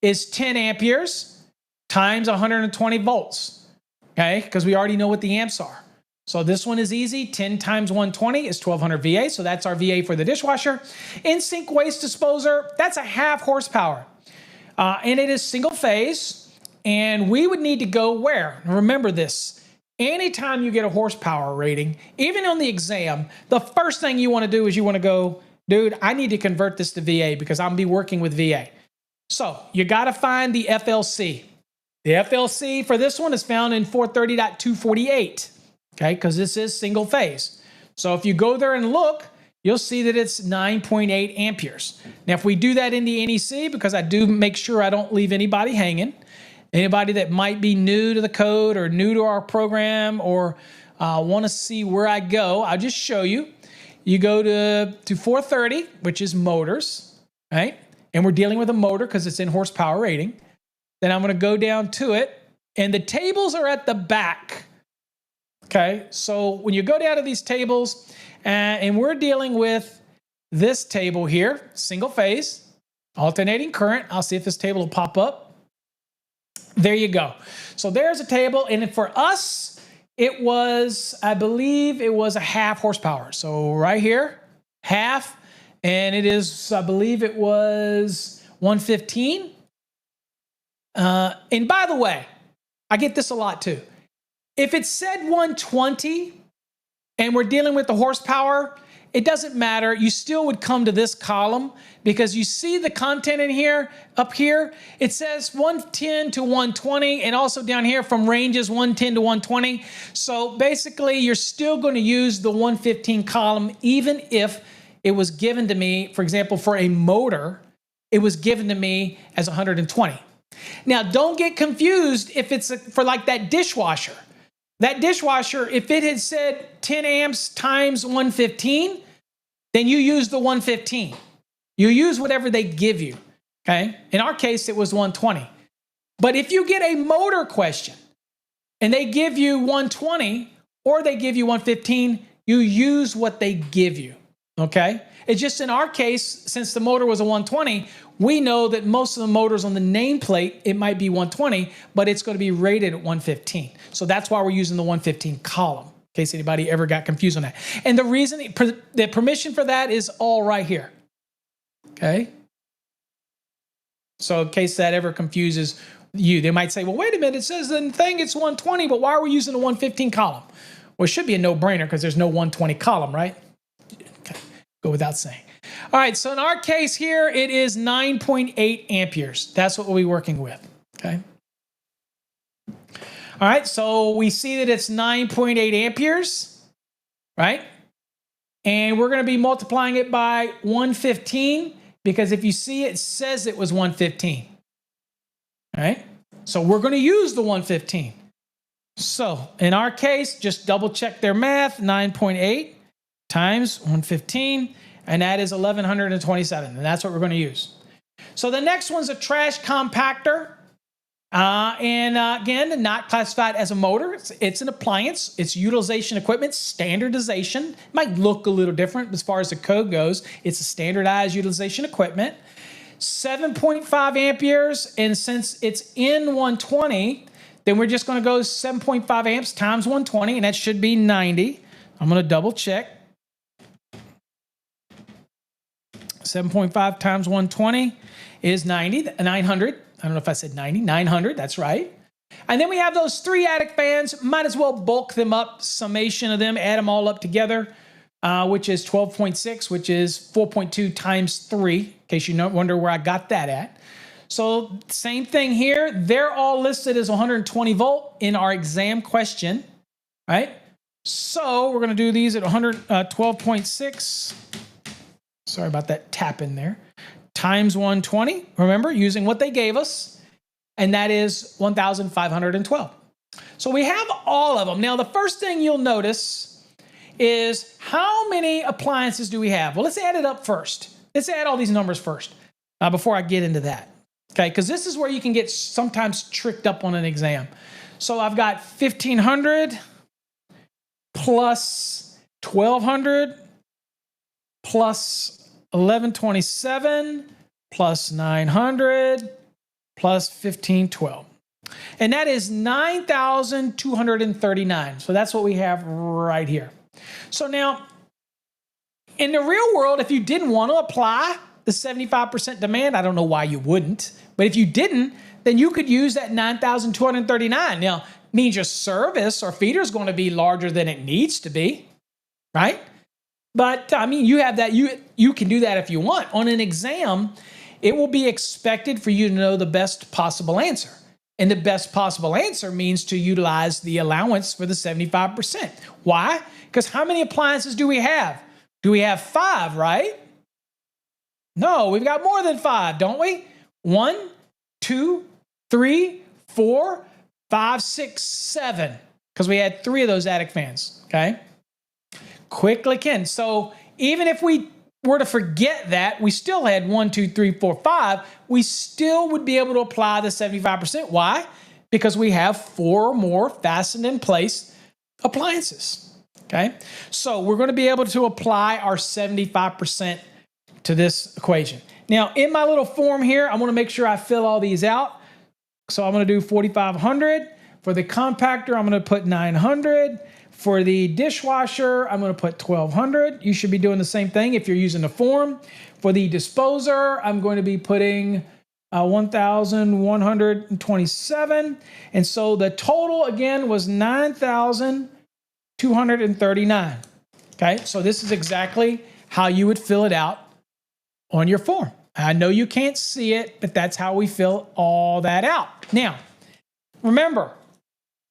is 10 amperes times 120 volts, okay? Because we already know what the amps are. So this one is easy. 10 times 120 is 1,200 VA. So that's our VA for the dishwasher. In-sink waste disposer, that's a 0.5 horsepower. And it is single phase, and we would need to go where? Remember this, anytime you get a horsepower rating, even on the exam, the first thing you want to do is you want to go, dude, I need to convert this to VA because I'm going to be working with VA. So you got to find the FLC. The FLC for this one is found in 430.248, okay, because this is single phase. So if you go there and look, you'll see that it's 9.8 amperes. Now, if we do that in the NEC, because I do make sure I don't leave anybody hanging, anybody that might be new to the code or new to our program or want to see where I go, I'll just show you. You go to 430, which is motors, right? And we're dealing with a motor because it's in horsepower rating. Then I'm going to go down to it, and the tables are at the back. Okay, so when you go down to these tables, and we're dealing with this table here, single phase, alternating current. I'll see if this table will pop up. There you go. So there's a table, and for us, it was, I believe it was a half horsepower. So right here, half, and it is, I believe it was 115. And by the way, I get this a lot too. If it said 120 and we're dealing with the horsepower, it doesn't matter. You still would come to this column because you see the content in here, up here. It says 110 to 120 and also down here from ranges 110 to 120. So basically you're still going to use the 115 column even if it was given to me, for example, for a motor, it was given to me as 120. Now don't get confused if it's for like that dishwasher. That dishwasher, if it had said 10 amps times 115, then you use the 115. You use whatever they give you, okay? In our case, it was 120. But if you get a motor question and they give you 120 or they give you 115, you use what they give you, okay? It's just in our case, since the motor was a 120, we know that most of the motors on the nameplate, it might be 120, but it's going to be rated at 115. So that's why we're using the 115 column, in case anybody ever got confused on that. And the reason, the permission for that is all right here, okay? So in case that ever confuses you, they might say, well, wait a minute, it says the thing it's 120, but why are we using the 115 column? Well, it should be a no-brainer because there's no 120 column, right? Okay. Go without saying. All right, so in our case here, it is 9.8 amperes. That's what we'll be working with, okay? All right, so we see that it's 9.8 amperes, right? And we're going to be multiplying it by 115 because if you see it says it was 115, all right? So we're going to use the 115. So in our case, just double check their math, 9.8 times 115, and that is 1,127, and that's what we're going to use. So the next one's a trash compactor, again, not classified as a motor. It's an appliance. It's utilization equipment, standardization. It might look a little different as far as the code goes. It's a standardized utilization equipment. 7.5 amperes, and since it's in 120, then we're just going to go 7.5 amps times 120, and that should be 90. I'm going to double check. 7.5 times 120 is 900. I don't know if I said 90, 900, that's right. And then we have those 3 attic fans. Might as well bulk them up, summation of them, add them all up together, which is 12.6, which is 4.2 times 3, in case you wonder where I got that at. So same thing here. They're all listed as 120 volt in our exam question, right? So we're going to do these at 12.6. Sorry about that tap in there. Times 120, remember, using what they gave us, and that is 1,512. So we have all of them. Now, the first thing you'll notice is how many appliances do we have? Well, let's add it up first. Let's add all these numbers first before I get into that, okay? Because this is where you can get sometimes tricked up on an exam. So I've got 1,500 plus 1,200 plus 1127 plus 900 plus 1512. And that is 9,239. So that's what we have right here. So now, in the real world, if you didn't want to apply the 75% demand, I don't know why you wouldn't, but if you didn't, then you could use that 9,239. Now, means your service or feeder is going to be larger than it needs to be, right? But I mean, you have that, you can do that if you want. On an exam, it will be expected for you to know the best possible answer. And the best possible answer means to utilize the allowance for the 75%. Why? Because how many appliances do we have? Do we have 5, right? No, we've got more than 5, don't we? 1, 2, 3, 4, 5, 6, 7. Because we had 3 of those attic fans, okay? Quick click in. So even if we were to forget that, we still had 1, 2, 3, 4, 5, we still would be able to apply the 75%. Why? Because we have 4 or more fastened in place appliances, okay? So we're going to be able to apply our 75% to this equation. Now, in my little form here, I want to make sure I fill all these out. So I'm going to do 4,500. For the compactor, I'm going to put 900. For the dishwasher, I'm going to put 1,200. You should be doing the same thing if you're using the form. For the disposer, I'm going to be putting 1,127. And so the total, again, was 9,239. Okay, so this is exactly how you would fill it out on your form. I know you can't see it, but that's how we fill all that out. Now, remember,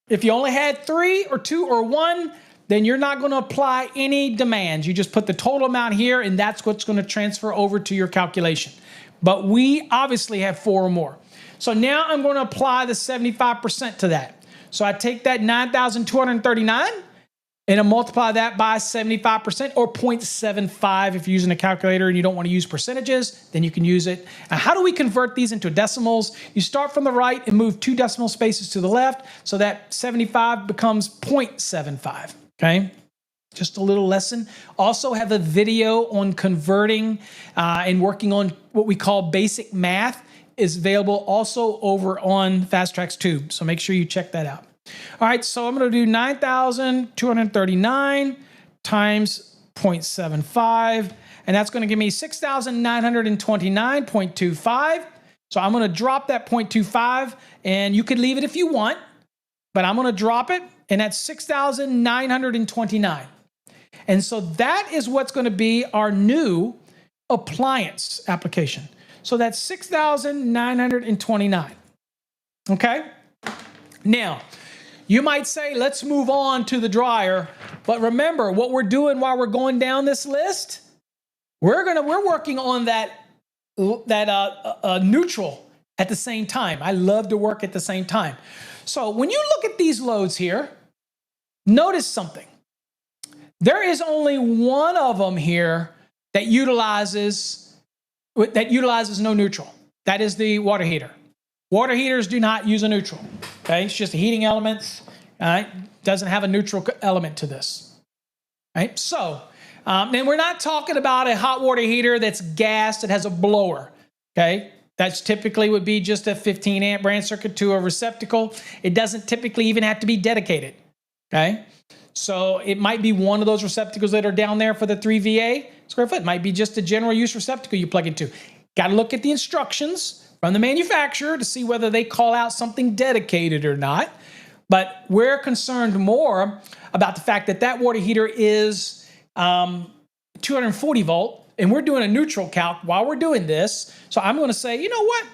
if you only had 3 or 2 or 1, then you're not going to apply any demands. You just put the total amount here, and that's what's going to transfer over to your calculation. But we obviously have 4 or more. So now I'm going to apply the 75% to that. So I take that 9,239 and I multiply that by 75% or 0.75 if you're using a calculator and you don't want to use percentages, then you can use it. Now, how do we convert these into decimals? You start from the right and move 2 decimal spaces to the left, so that 75 becomes 0.75, okay? Just a little lesson. Also have a video on converting and working on what we call basic math is available also over on Fast Tracks Tube, so make sure you check that out. All right, so I'm going to do 9,239 times 0.75, and that's going to give me 6,929.25. So I'm going to drop that 0.25, and you could leave it if you want, but I'm going to drop it, and that's 6,929. And so that is what's going to be our new appliance application. So that's 6,929. Okay? Now, you might say, let's move on to the dryer. But remember, what we're doing while we're going down this list, we're working on that neutral at the same time. I love to work at the same time. So when you look at these loads here, notice something. There is only one of them here that utilizes no neutral. That is the water heater. Water heaters do not use a neutral. Okay, it's just a heating element. All right, doesn't have a neutral element to this. All right, so and we're not talking about a hot water heater that's gas that has a blower. Okay, that's typically would be just a 15 amp branch circuit to a receptacle. It doesn't typically even have to be dedicated. Okay, so it might be one of those receptacles that are down there for the 3 VA square foot. It might be just a general use receptacle you plug into. Got to look at the instructions from the manufacturer to see whether they call out something dedicated or not. But we're concerned more about the fact that that water heater is 240 volt, and we're doing a neutral calc while we're doing this. So I'm going to say, you know what?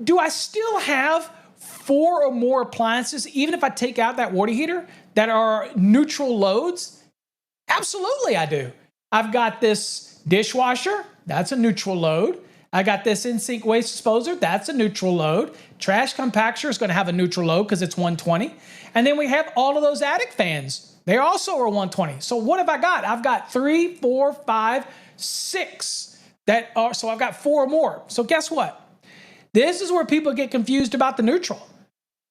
Do I still have 4 or more appliances, even if I take out that water heater, that are neutral loads? Absolutely, I do. I've got this dishwasher. That's a neutral load. I got this in-sink waste disposer. That's a neutral load. Trash compactor is going to have a neutral load because it's 120. And then we have all of those attic fans. They also are 120. So what have I got? I've got 3, 4, 5, 6 that are, so I've got 4 or more. So guess what? This is where people get confused about the neutral.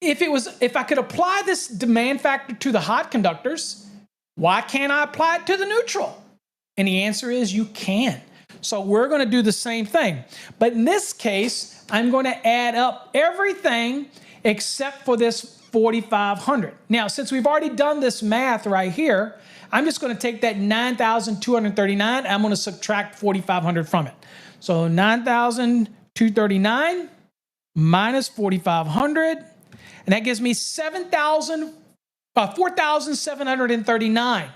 If I could apply this demand factor to the hot conductors, why can't I apply it to the neutral? And the answer is you can. So we're going to do the same thing. But in this case, I'm going to add up everything except for this 4,500. Now, since we've already done this math right here, I'm just going to take that 9,239. I'm going to subtract 4,500 from it. So 9,239 minus 4,500. And that gives me 4,739.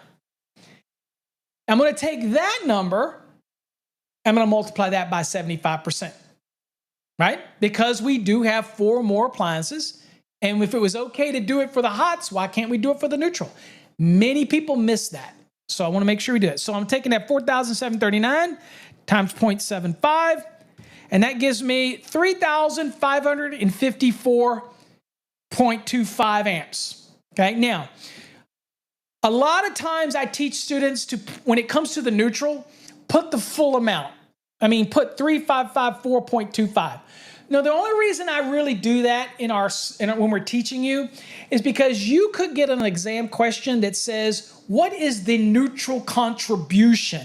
I'm going to take that number, I'm going to multiply that by 75%, right? Because we do have 4 more appliances. And if it was okay to do it for the hots, why can't we do it for the neutral? Many people miss that. So I want to make sure we do it. So I'm taking that 4,739 times 0.75, and that gives me 3,554.25 amps. Okay, now, a lot of times I teach students to, when it comes to the neutral, put the full amount. I mean, put 3,554.25. Now, the only reason I really do that when we're teaching you is because you could get an exam question that says, what is the neutral contribution?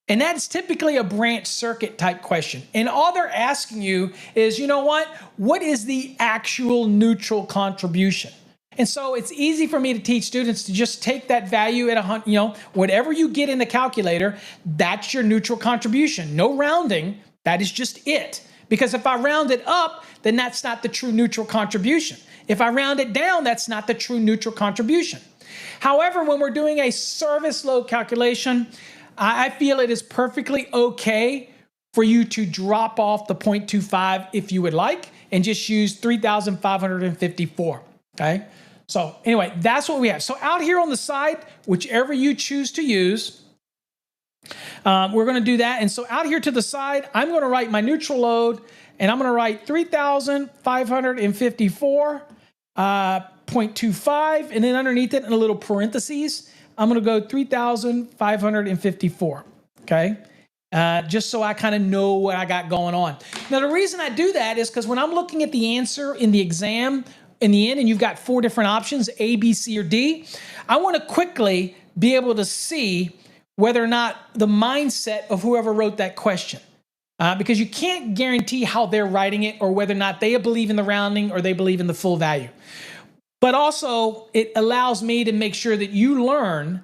And that's typically a branch circuit type question. And all they're asking you is, you know what is the actual neutral contribution? And so it's easy for me to teach students to just take that value at whatever you get in the calculator, that's your neutral contribution. No rounding, that is just it. Because if I round it up, then that's not the true neutral contribution. If I round it down, that's not the true neutral contribution. However, when we're doing a service load calculation, I feel it is perfectly okay for you to drop off the 0.25 if you would like, and just use 3,554, okay? So anyway, that's what we have. So out here on the side, whichever you choose to use, we're going to do that. And so out here to the side, I'm going to write my neutral load, and I'm going to write 3,554.25, and then underneath it in a little parentheses, I'm going to go 3,554, okay? Just so I kind of know what I got going on. Now, the reason I do that is because when I'm looking at the answer in the exam, in the end, and you've got 4 different options, A, B, C, or D, I want to quickly be able to see whether or not the mindset of whoever wrote that question. Because you can't guarantee how they're writing it or whether or not they believe in the rounding or they believe in the full value. But also, it allows me to make sure that you learn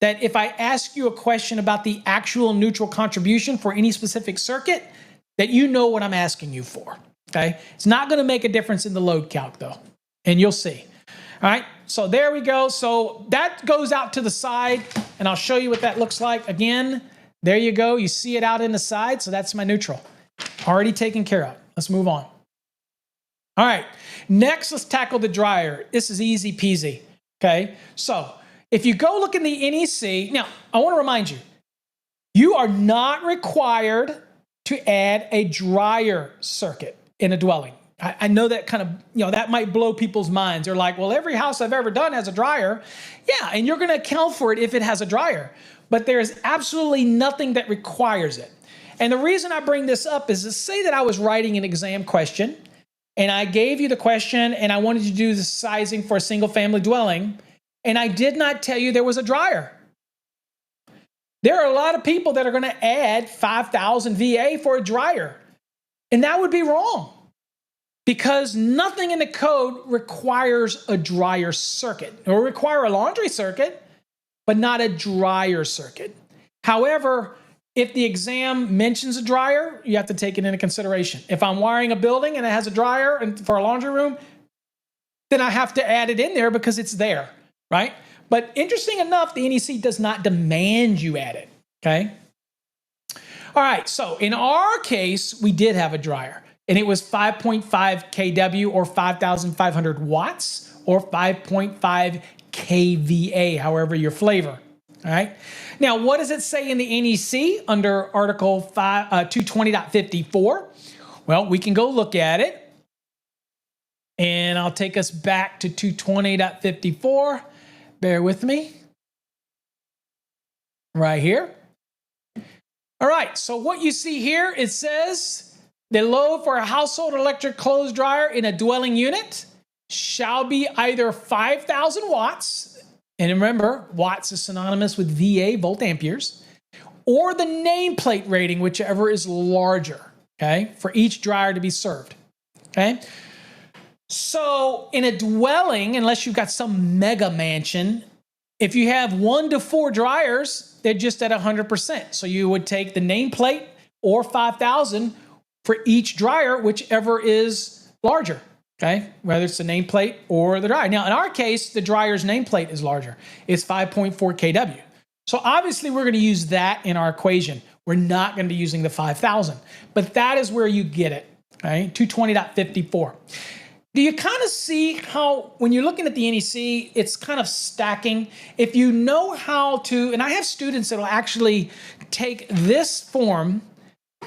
that if I ask you a question about the actual neutral contribution for any specific circuit, that you know what I'm asking you for, okay? It's not going to make a difference in the load calc, though, and you'll see. All right, so there we go. So that goes out to the side, and I'll show you what that looks like. Again, there you go. You see it out in the side, so that's my neutral. Already taken care of. Let's move on. All right, next, let's tackle the dryer. This is easy peasy, okay? So if you go look in the NEC, now, I want to remind you, you are not required to add a dryer circuit in a dwelling. I know that kind of, that might blow people's minds. They're like, well, every house I've ever done has a dryer. Yeah, and you're going to account for it if it has a dryer. But there's absolutely nothing that requires it. And the reason I bring this up is to say that I was writing an exam question, and I gave you the question, and I wanted you to do the sizing for a single-family dwelling, and I did not tell you there was a dryer. There are a lot of people that are going to add 5,000 VA for a dryer, and that would be wrong because nothing in the code requires a dryer circuit. It will require a laundry circuit, but not a dryer circuit. However, if the exam mentions a dryer, you have to take it into consideration. If I'm wiring a building and it has a dryer and for a laundry room, then I have to add it in there because it's there, right? But interesting enough, the NEC does not demand you add it, okay? All right, so in our case, we did have a dryer, and it was 5.5 kW or 5,500 watts or 5.5 kVA, however your flavor. All right. Now, what does it say in the NEC under Article 220.54? Well, we can go look at it. And I'll take us back to 220.54. Bear with me. Right here. All right. So what you see here, it says the load for a household electric clothes dryer in a dwelling unit shall be either 5,000 watts. And remember, watts is synonymous with VA, volt amperes, or the nameplate rating, whichever is larger, okay, for each dryer to be served, okay? So in a dwelling, unless you've got some mega mansion, if you have 1 to 4 dryers, they're just at 100%. So you would take the nameplate or 5,000 for each dryer, whichever is larger. Okay, whether it's the nameplate or the dryer. Now, in our case, the dryer's nameplate is larger. It's 5.4 kW. So obviously, we're going to use that in our equation. We're not going to be using the 5,000, but that is where you get it. Okay, 220.54. Do you kind of see how, when you're looking at the NEC, it's kind of stacking? If you know how to, and I have students that will actually take this form,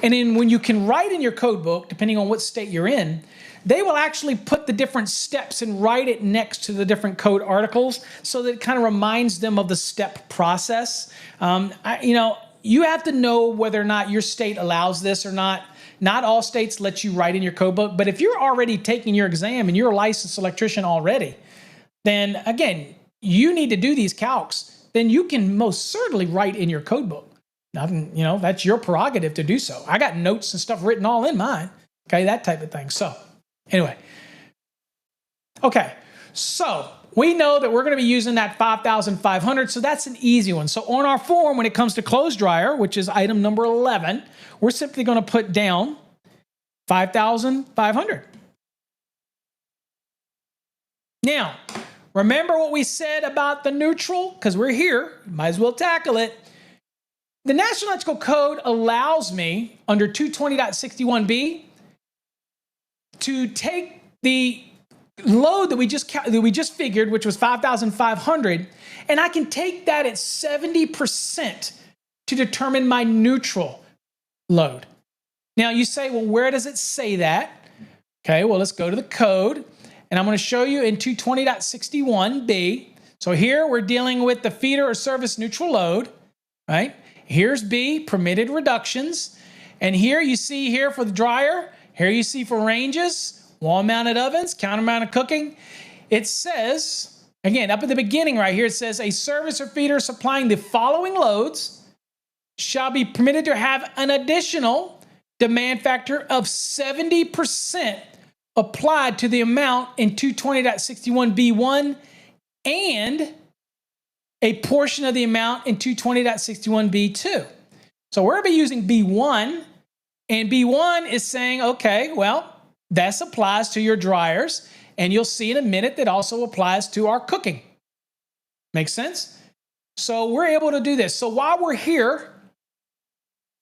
and then when you can write in your code book, depending on what state you're in, they will actually put the different steps and write it next to the different code articles so that it kind of reminds them of the step process. You have to know whether or not your state allows this or not. Not all states let you write in your code book, but if you're already taking your exam and you're a licensed electrician already, then again, you need to do these calcs. Then you can most certainly write in your code book. Nothing, that's your prerogative to do so. I got notes and stuff written all in mine. Okay, that type of thing. So anyway, okay, so we know that we're going to be using that 5,500, so that's an easy one. So on our form, when it comes to clothes dryer, which is item number 11, we're simply going to put down 5,500. Now, remember what we said about the neutral? Because we're here, might as well tackle it. The National Electrical Code allows me, under 220.61b, to take the load that we just figured, which was 5,500, and I can take that at 70% to determine my neutral load. Now you say, well, where does it say that? Okay, well, let's go to the code, and I'm going to show you in 220.61b. So here we're dealing with the feeder or service neutral load, right? Here's B, permitted reductions. And here you see here for the dryer, here you see for ranges, wall-mounted ovens, counter-mounted cooking. It says, again, up at the beginning right here, it says a service or feeder supplying the following loads shall be permitted to have an additional demand factor of 70% applied to the amount in 220.61b1 and a portion of the amount in 220.61b2. So we're going to be using B1, and B1 is saying, okay, well, this applies to your dryers, and you'll see in a minute that also applies to our cooking. Makes sense? So we're able to do this. So while we're here,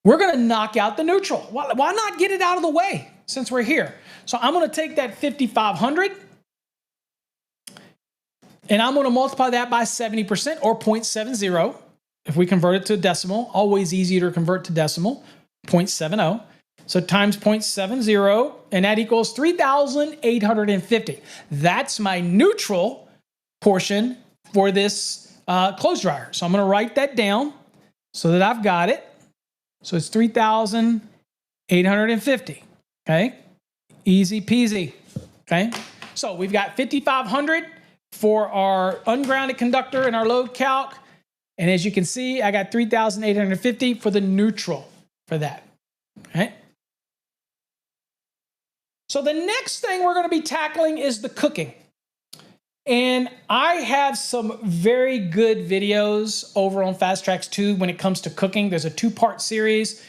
we're going to knock out the neutral. Why not get it out of the way since we're here? So I'm going to take that 5,500, and I'm going to multiply that by 70%, or 0.70. If we convert it to a decimal, always easier to convert to decimal, 0.70. So times 0.70, and that equals 3,850. That's my neutral portion for this clothes dryer. So I'm going to write that down so that I've got it. So it's 3,850. Okay, easy peasy. Okay, so we've got 5,500 for our ungrounded conductor and our load calc. And as you can see, I got 3,850 for the neutral for that. Okay. So the next thing we're going to be tackling is the cooking. And I have some very good videos over on Fast Tracks Tube when it comes to cooking. There's a 2-part series.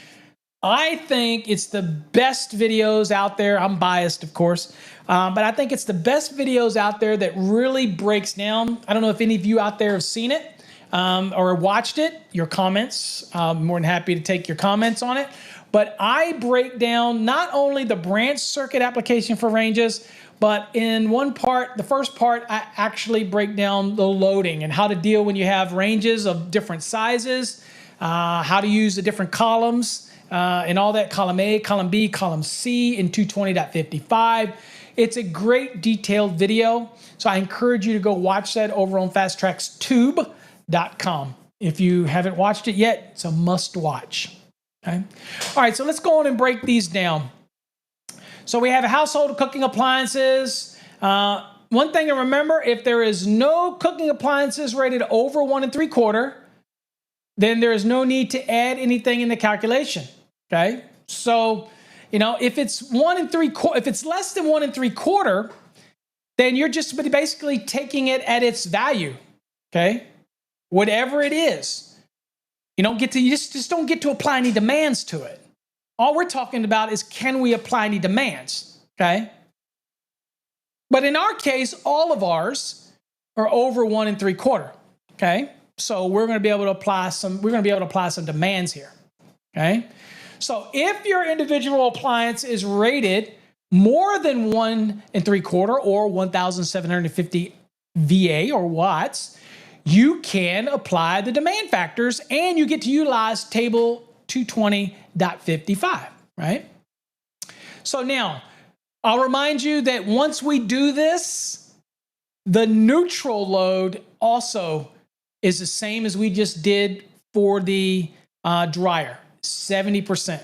I think it's the best videos out there. I'm biased, of course, but I think it's the best videos out there that really breaks down. I don't know if any of you out there have seen it or watched it. Your comments, I'm more than happy to take your comments on it. But I break down not only the branch circuit application for ranges, but in one part, the first part, I actually break down the loading and how to deal when you have ranges of different sizes, how to use the different columns and all that, column A, column B, column C in 220.55. It's a great detailed video. So I encourage you to go watch that over on fasttrackstube.com. If you haven't watched it yet, it's a must watch. Okay. All right, so let's go on and break these down. So we have household cooking appliances. One thing to remember, if there is no cooking appliances rated over 1 3/4, then there is no need to add anything in the calculation. Okay. So, if it's 1 3/4, if it's less than 1 3/4, then you're just basically taking it at its value. Okay. Whatever it is. You just don't get to apply any demands to it. All we're talking about is, can we apply any demands? Okay. But in our case, all of ours are over 1 3/4. Okay. So we're going to be able to apply some demands here. Okay. So if your individual appliance is rated more than 1¾ or 1,750 VA or watts, you can apply the demand factors and you get to utilize table 220.55, right? So now, I'll remind you that once we do this, the neutral load also is the same as we just did for the dryer, 70%,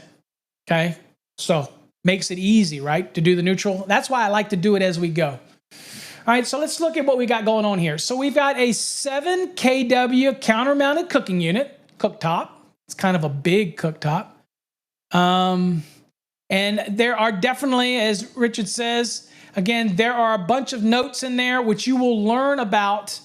okay? So makes it easy, right, to do the neutral. That's why I like to do it as we go. All right, so let's look at what we got going on here. So we've got a 7 kW counter-mounted cooking unit, cooktop. It's kind of a big cooktop. And there are definitely, as Richard says, again, there are a bunch of notes in there which you will learn about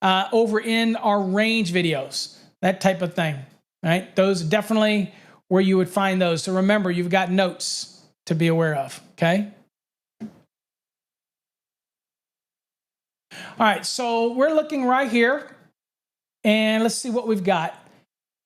over in our range videos, that type of thing, right? Those are definitely where you would find those. So remember, you've got notes to be aware of, okay? All right, so we're looking right here, and let's see what we've got.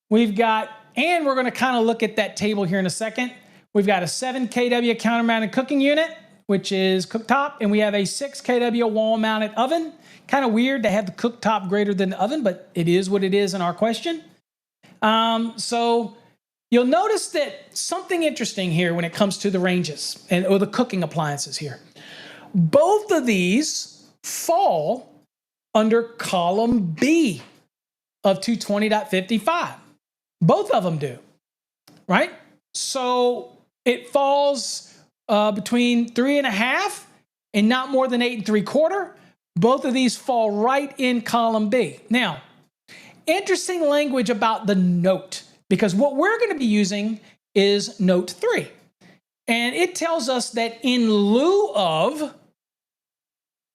We've got, and we're gonna kind of look at that table here in a second. We've got a 7 kW counter-mounted cooking unit, which is cooktop, and we have a 6 kW wall-mounted oven. Kind of weird to have the cooktop greater than the oven, but it is what it is in our question. So you'll notice that something interesting here when it comes to the ranges or the cooking appliances here. Both of these fall under column B of 220.55. Both of them do, right? So it falls between 3.5 and not more than 8¾ Both of these fall right in column B. Now, interesting language about the note, because what we're going to be using is note 3. And it tells us that in lieu of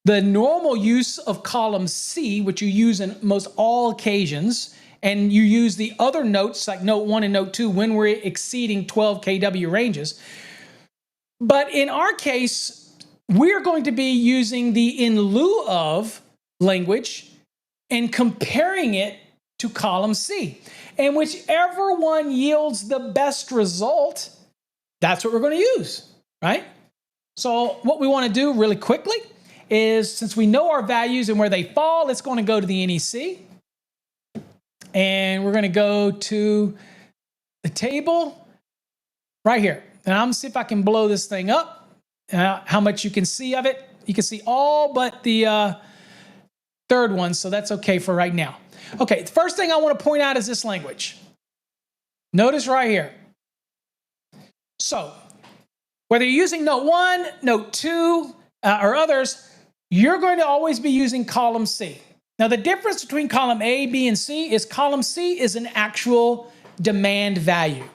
the normal use of column C, which you use in most all occasions, and you use the other notes like note 1 and note 2 when we're exceeding 12 kW ranges. But in our case, we're going to be using the in lieu of language and comparing it to column C. And whichever one yields the best result, that's what we're going to use, right? So what we want to do really quickly is, since we know our values and where they fall, it's going to go to the NEC. And we're going to go to the table right here. And I'm going to see if I can blow this thing up, how much you can see of it. You can see all but the third one, so that's okay for right now. Okay, the first thing I want to point out is this language. Notice right here. So, whether you're using note 1, note 2, or others, you're going to always be using column C. Now, the difference between column A, B, and C is column C is an actual demand value,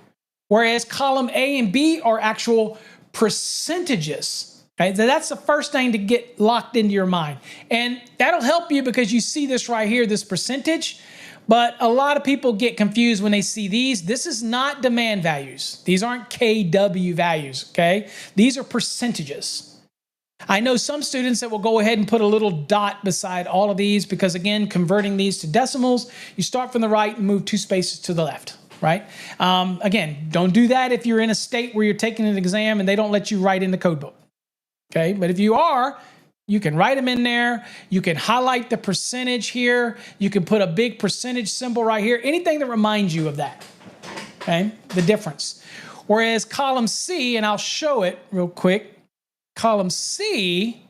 whereas column A and B are actual percentages. Okay? So that's the first thing to get locked into your mind. And that'll help you because you see this right here, this percentage. But a lot of people get confused when they see these. This is not demand values. These aren't KW values, okay? These are percentages. I know some students that will go ahead and put a little dot beside all of these because, again, converting these to decimals, you start from the right and move 2 spaces to the left, right? Again, don't do that if you're in a state where you're taking an exam and they don't let you write in the code book, okay? But if you are, you can write them in there. You can highlight the percentage here. You can put a big percentage symbol right here. Anything that reminds you of that, okay? The difference. Whereas column C, and I'll show it real quick, column C,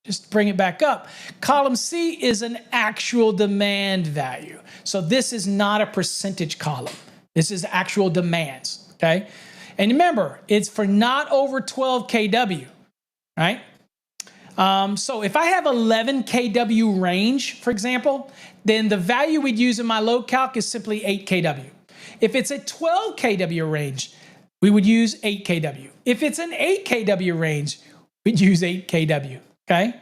just bring it back up. Column C is an actual demand value. So this is not a percentage column. This is actual demands, okay? And remember, it's for not over 12 kW, right? So if I have 11 kW range, for example, then the value we'd use in my load calc is simply 8 kW. If it's a 12 kW range, we would use 8 kW. If it's an 8 kW range, we'd use 8 kW, okay?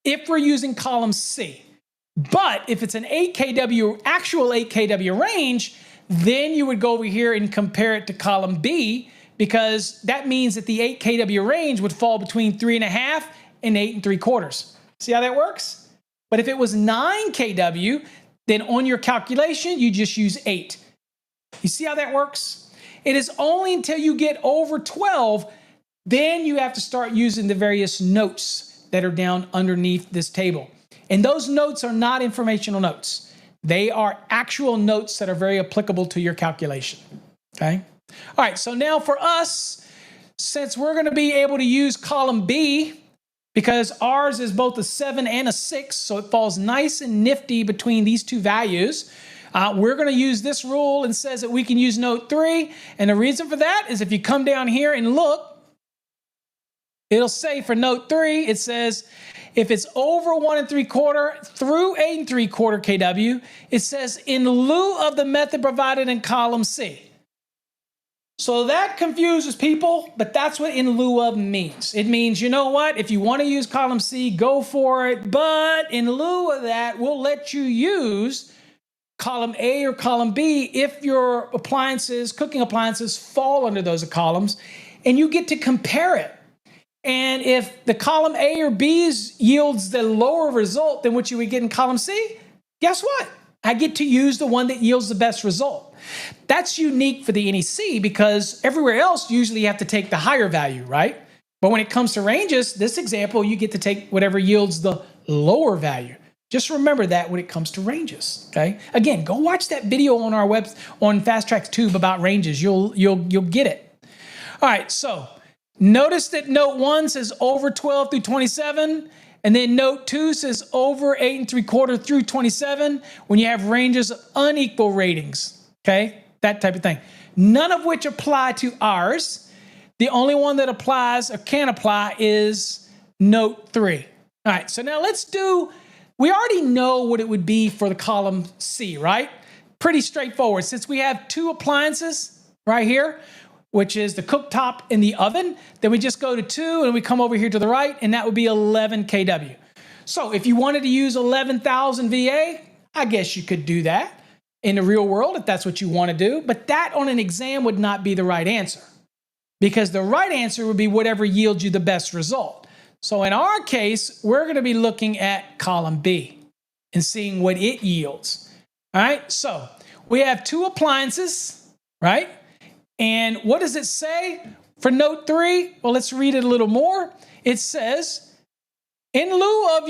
If we're using column C. But if it's an 8 kW, actual 8 kW range, then you would go over here and compare it to column B, because that means that the 8 kW range would fall between 3.5 and 8¾ See how that works? But if it was 9 kW, then on your calculation, you just use 8. You see how that works? It is only until you get over 12 Then you have to start using the various notes that are down underneath this table. And those notes are not informational notes. They are actual notes that are very applicable to your calculation. Okay? All right, so now for us, since we're going to be able to use column B, because ours is both a 7 and a 6, so it falls nice and nifty between these two values, we're going to use this rule and says that we can use note 3. And the reason for that is if you come down here and look, it'll say for note 3, it says if it's over 1 3/4 through 8 3/4 kW, it says in lieu of the method provided in column C. So that confuses people, but that's what in lieu of means. It means, you know what, if you want to use column C, go for it, but in lieu of that, we'll let you use column A or column B if your appliances, cooking appliances, fall under those columns, and you get to compare it. And if the column A or B yields the lower result than what you would get in column C, guess what? I get to use the one that yields the best result. That's unique for the NEC because everywhere else, usually you have to take the higher value, right? But when it comes to ranges, this example, you get to take whatever yields the lower value. Just remember that when it comes to ranges, okay? Again, go watch that video on our on Fast Track's Tube about ranges. You'll get it. All right, so notice that note 1 says over 12 through 27, and then note 2 says over 8 3/4 through 27 when you have ranges of unequal ratings, okay? That type of thing. None of which apply to ours. The only one that applies or can apply is note 3. All right, so now let's do, we already know what it would be for the column C, right? Pretty straightforward. Since we have two appliances right here, which is the cooktop and the oven, then we just go to 2 and we come over here to the right, and that would be 11 kW. So if you wanted to use 11,000 VA, I guess you could do that in the real world if that's what you want to do, but that on an exam would not be the right answer because the right answer would be whatever yields you the best result. So in our case, we're going to be looking at column B and seeing what it yields. All right, so we have two appliances, right? And what does it say for note 3? Well, let's read it a little more. It says, in lieu of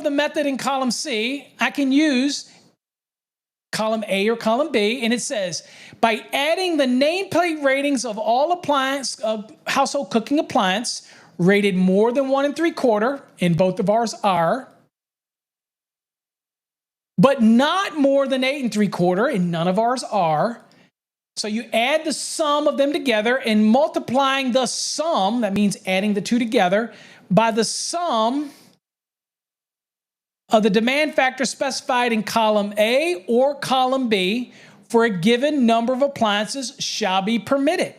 the method in column C, I can use column A or column B, and it says, by adding the nameplate ratings of all household cooking appliance rated more than 1 3/4, and both of ours are, but not more than 8 3/4, and none of ours are. So you add the sum of them together and multiplying the sum, that means adding the two together, by the sum of the demand factor specified in column A or column B for a given number of appliances shall be permitted.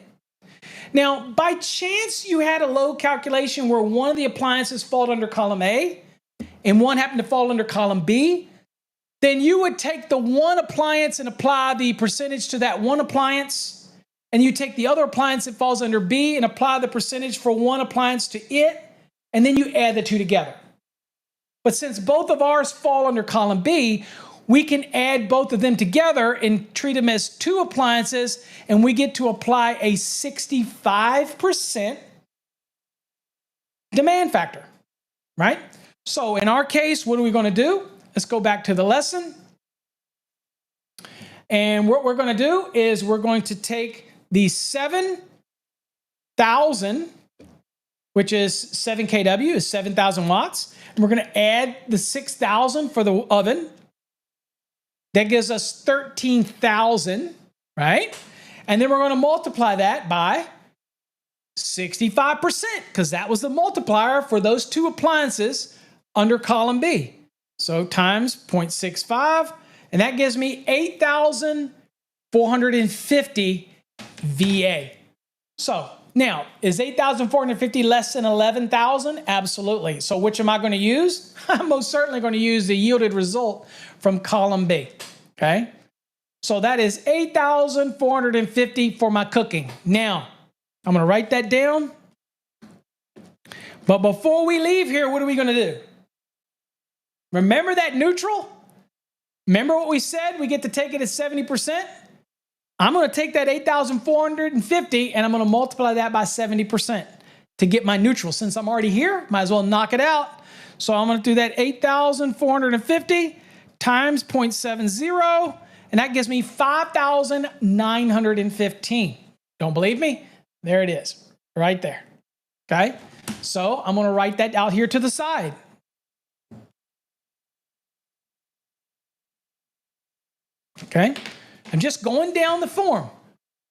Now, by chance you had a load calculation where one of the appliances fall under column A and one happened to fall under column B, then you would take the one appliance and apply the percentage to that one appliance, and you take the other appliance that falls under B and apply the percentage for one appliance to it, and then you add the two together. But since both of ours fall under column B, we can add both of them together and treat them as two appliances, and we get to apply a 65% demand factor, right? So in our case, what are we going to do? Let's go back to the lesson. And what we're going to do is we're going to take the 7,000, which is 7 kW, is 7,000 watts. And we're going to add the 6,000 for the oven. That gives us 13,000, right? And then we're going to multiply that by 65%, because that was the multiplier for those two appliances under column B. So times 0.65, and that gives me 8,450 VA. So now, is 8,450 less than 11,000? Absolutely. So which am I going to use? I'm most certainly going to use the yielded result from column B, okay? So that is 8,450 for my cooking. Now, I'm going to write that down. But before we leave here, what are we going to do? Remember that neutral? Remember what we said? We get to take it at 70%? I'm going to take that 8,450 and I'm going to multiply that by 70% to get my neutral. Since I'm already here, might as well knock it out. So I'm going to do that 8,450 times 0.70, and that gives me 5,915. Don't believe me? There it is, right there. Okay? So I'm going to write that out here to the side. Okay? I'm just going down the form,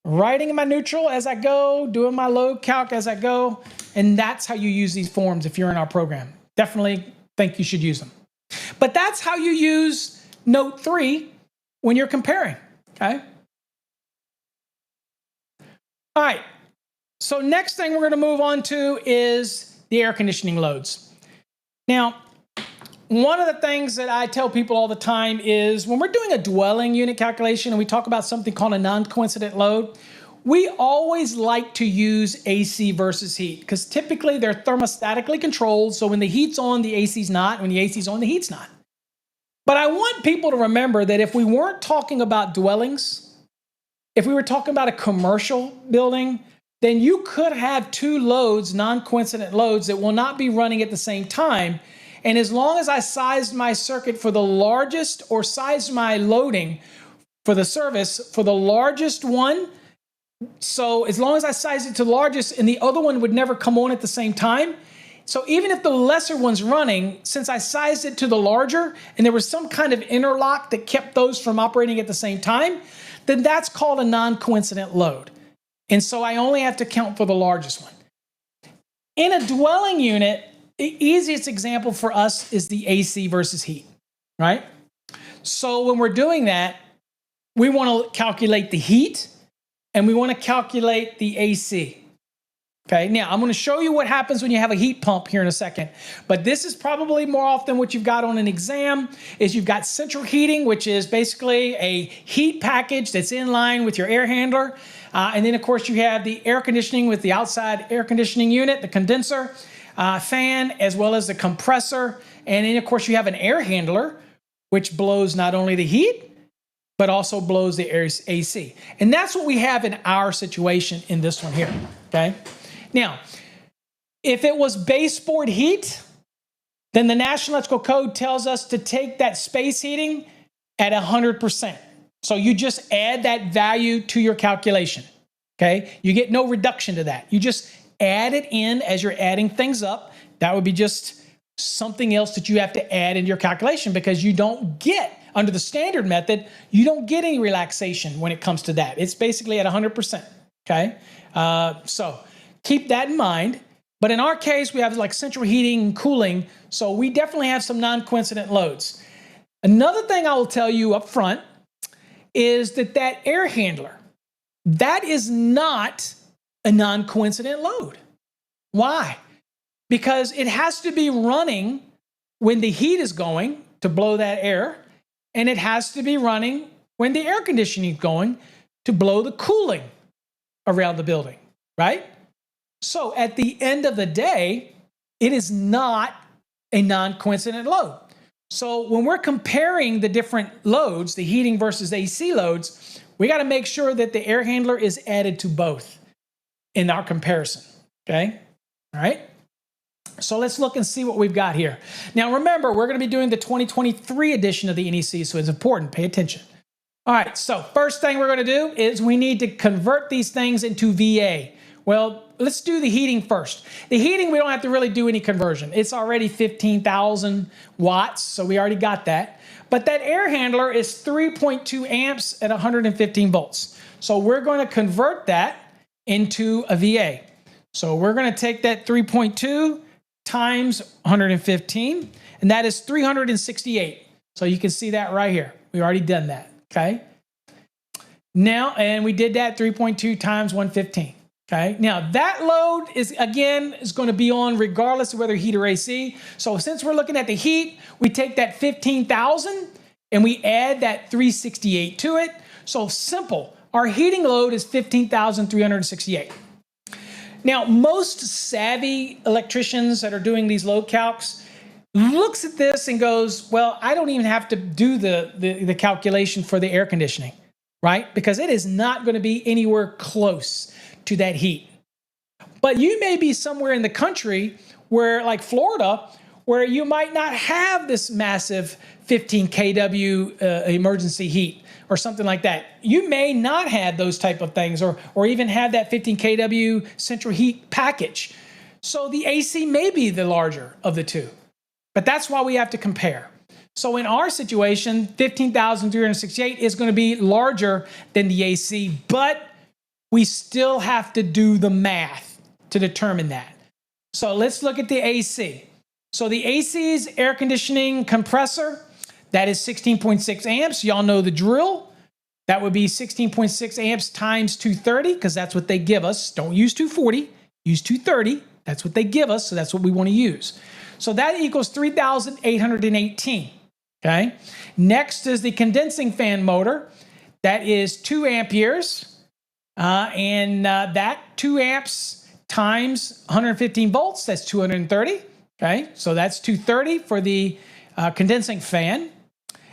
writing my neutral as I go, doing my load calc as I go, and that's how you use these forms if you're in our program. Definitely think you should use them. But that's how you use note 3 when you're comparing, okay? All right, so next thing we're going to move on to is the air conditioning loads. Now, one of the things that I tell people all the time is when we're doing a dwelling unit calculation and we talk about something called a non-coincident load, we always like to use AC versus heat because typically they're thermostatically controlled. So when the heat's on, the AC's not. When the AC's on, the heat's not. But I want people to remember that if we weren't talking about dwellings, if we were talking about a commercial building, then you could have two loads, non-coincident loads, that will not be running at the same time. And as long as I sized my circuit for the largest or sized my loading for the service for the largest one, so as long as I sized it to the largest and the other one would never come on at the same time, so even if the lesser one's running, since I sized it to the larger and there was some kind of interlock that kept those from operating at the same time, then that's called a non-coincident load. And so I only have to count for the largest one. In a dwelling unit, the easiest example for us is the AC versus heat, right? So when we're doing that, we want to calculate the heat and we want to calculate the AC. Okay, now I'm going to show you what happens when you have a heat pump here in a second. But this is probably more often what you've got on an exam is you've got central heating, which is basically a heat package that's in line with your air handler. And then, of course, you have the air conditioning with the outside air conditioning unit, the condenser, fan, as well as the compressor. And then, of course, you have an air handler, which blows not only the heat, but also blows the AC. And that's what we have in our situation in this one here, okay? Now, if it was baseboard heat, then the National Electrical Code tells us to take that space heating at 100%. So you just add that value to your calculation, okay? You get no reduction to that. You just add it in as you're adding things up. That would be just something else that you have to add in your calculation because you don't get, under the standard method, you don't get any relaxation when it comes to that. It's basically at 100%, okay? So keep that in mind. But in our case, we have like central heating and cooling, so we definitely have some non-coincident loads. Another thing I will tell you up front is that that air handler, that is not a non-coincident load. Why? Because it has to be running when the heat is going to blow that air, and it has to be running when the air conditioning is going to blow the cooling around the building, right? So at the end of the day, it is not a non-coincident load. So when we're comparing the different loads, the heating versus AC loads, we got to make sure that the air handler is added to both in our comparison, okay? All right? So let's look and see what we've got here. Now remember, we're going to be doing the 2023 edition of the NEC, so it's important. Pay attention. All right, so first thing we're going to do is we need to convert these things into VA. Well, let's do the heating first. The heating, we don't have to really do any conversion. It's already 15,000 watts, so we already got that. But that air handler is 3.2 amps at 115 volts. So we're going to convert that into a VA. So we're going to take that 3.2 times 115, and that is 368. So you can see that right here. We already done that, okay? Now, and we did that 3.2 times 115. Okay, now that load is going to be on regardless of whether heat or AC. So since we're looking at the heat, we take that 15,000 and we add that 368 to it. So simple, our heating load is 15,368. Now, most savvy electricians that are doing these load calcs looks at this and goes, well, I don't even have to do the calculation for the air conditioning. right? Because it is not going to be anywhere close to that heat. But you may be somewhere in the country where, like Florida, where you might not have this massive 15 kW emergency heat or something like that. You may not have those type of things, or even have that 15 kW central heat package. So the AC may be the larger of the two, but that's why we have to compare. So in our situation, 15,368 is going to be larger than the AC, but we still have to do the math to determine that. So let's look at the AC. So the AC's air conditioning compressor, that is 16.6 amps. Y'all know the drill. That would be 16.6 amps times 230, because that's what they give us. Don't use 240, use 230. That's what they give us, so that's what we want to use. So that equals 3,818, okay? Next is the condensing fan motor. That is 2 amperes, that 2 amps times 115 volts, that's 230, okay? So that's 230 for the condensing fan.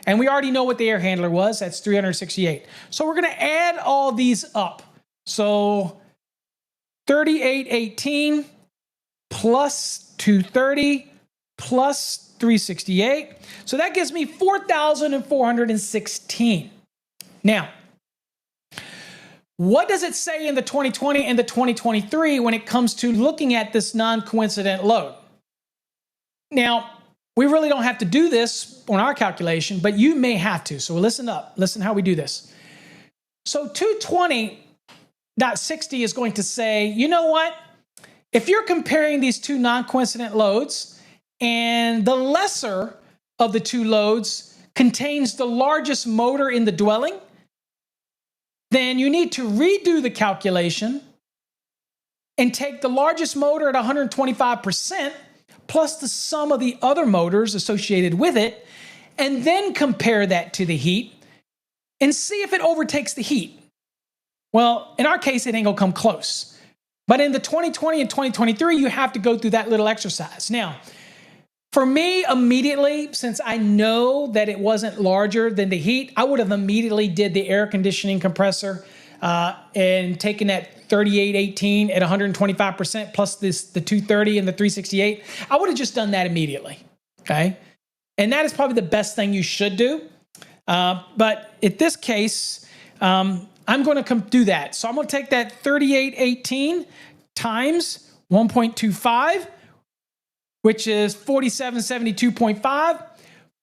And we already know what the air handler was. That's 368. So we're going to add all these up. So 3818 plus 230 plus 368. So that gives me 4,416. Now, what does it say in the 2020 and the 2023 when it comes to looking at this non-coincident load? Now, we really don't have to do this on our calculation, but you may have to. So listen up. Listen how we do this. So 220.60 is going to say, you know what? If you're comparing these two non-coincident loads and the lesser of the two loads contains the largest motor in the dwelling, then you need to redo the calculation and take the largest motor at 125% plus the sum of the other motors associated with it, and then compare that to the heat and see if it overtakes the heat. Well, in our case, it ain't gonna come close. But in the 2020 and 2023, you have to go through that little exercise. Now, for me, immediately, since I know that it wasn't larger than the heat, I would have immediately did the air conditioning compressor and taken that 3818 at 125% plus the 230 and the 368. I would have just done that immediately, okay? And that is probably the best thing you should do. But in this case, I'm going to do that. So I'm going to take that 3818 times 1.25, which is 4772.5,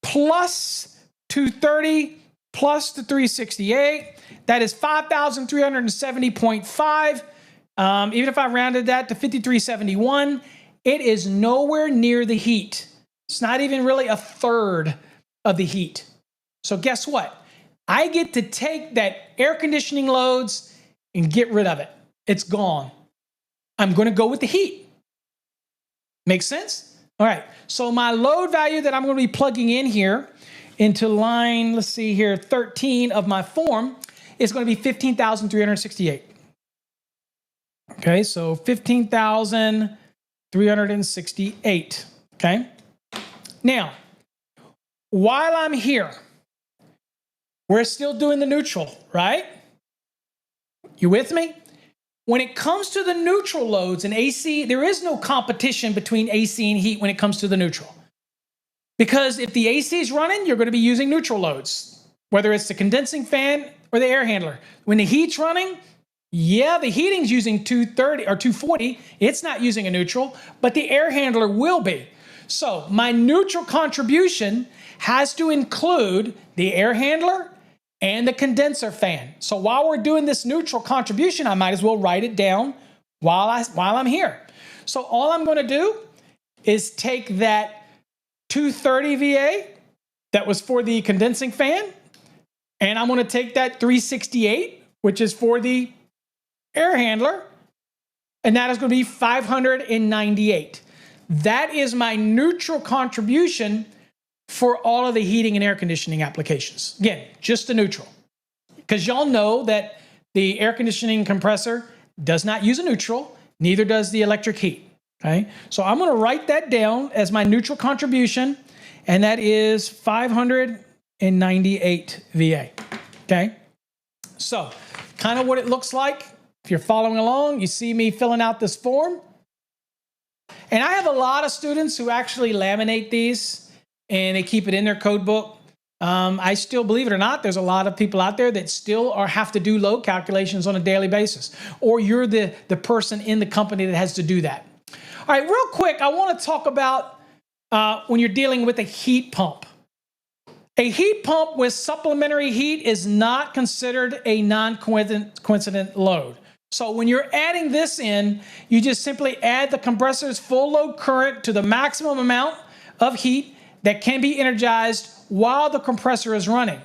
plus 230 plus the 368. That is 5,370.5. Even if I rounded that to 5,371, it is nowhere near the heat. It's not even really a third of the heat. So guess what? I get to take that air conditioning loads and get rid of it. It's gone. I'm going to go with the heat. Make sense? All right. So my load value that I'm going to be plugging in here into line, let's see here, 13 of my form is going to be 15,368. Okay, so 15,368. Okay. Now, while I'm here, we're still doing the neutral, right? You with me? When it comes to the neutral loads in AC, there is no competition between AC and heat when it comes to the neutral. Because if the AC is running, you're going to be using neutral loads, whether it's the condensing fan or the air handler. When the heat's running, yeah, the heating's using 230 or 240. It's not using a neutral, but the air handler will be. So my neutral contribution has to include the air handler and the condenser fan. So while we're doing this neutral contribution, I might as well write it down while I'm here. So all I'm going to do is take that 230 VA that was for the condensing fan, and I'm going to take that 368, which is for the air handler, and that is going to be 598. That is my neutral contribution for all of the heating and air conditioning applications. Again, just the neutral. Because y'all know that the air conditioning compressor does not use a neutral, neither does the electric heat. Okay? So I'm going to write that down as my neutral contribution, and that is 598 VA. Okay? So kind of what it looks like. If you're following along, you see me filling out this form. And I have a lot of students who actually laminate these and they keep it in their code book. I still, believe it or not, there's a lot of people out there that still have to do load calculations on a daily basis. Or you're the person in the company that has to do that. All right, real quick, I want to talk about when you're dealing with a heat pump. A heat pump with supplementary heat is not considered a non-coincident load. So when you're adding this in, you just simply add the compressor's full load current to the maximum amount of heat that can be energized while the compressor is running.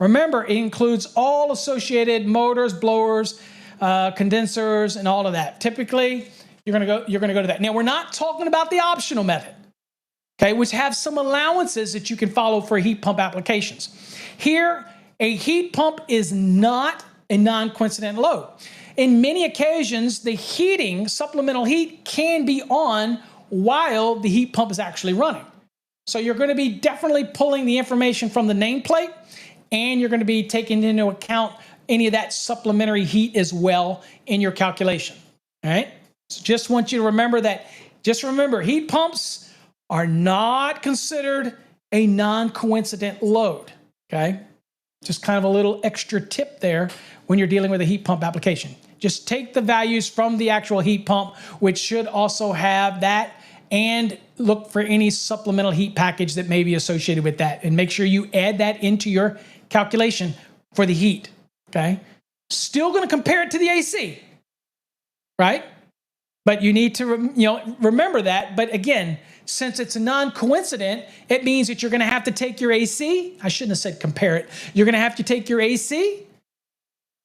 Remember, it includes all associated motors, blowers, condensers, and all of that. Typically, you're going to go to that. Now, we're not talking about the optional method, okay, which have some allowances that you can follow for heat pump applications. Here, a heat pump is not a non-coincident load. In many occasions, the heating, supplemental heat, can be on while the heat pump is actually running. So you're going to be definitely pulling the information from the nameplate, and you're going to be taking into account any of that supplementary heat as well in your calculation. All right? So just want you to remember that. Just remember, heat pumps are not considered a non-coincident load. Okay? Just kind of a little extra tip there when you're dealing with a heat pump application. Just take the values from the actual heat pump, which should also have that, and look for any supplemental heat package that may be associated with that. And make sure you add that into your calculation for the heat, okay? Still going to compare it to the AC, right? But you need to remember that. But again, since it's a non-coincident, it means that you're going to have to take your AC. I shouldn't have said compare it. You're going to have to take your AC.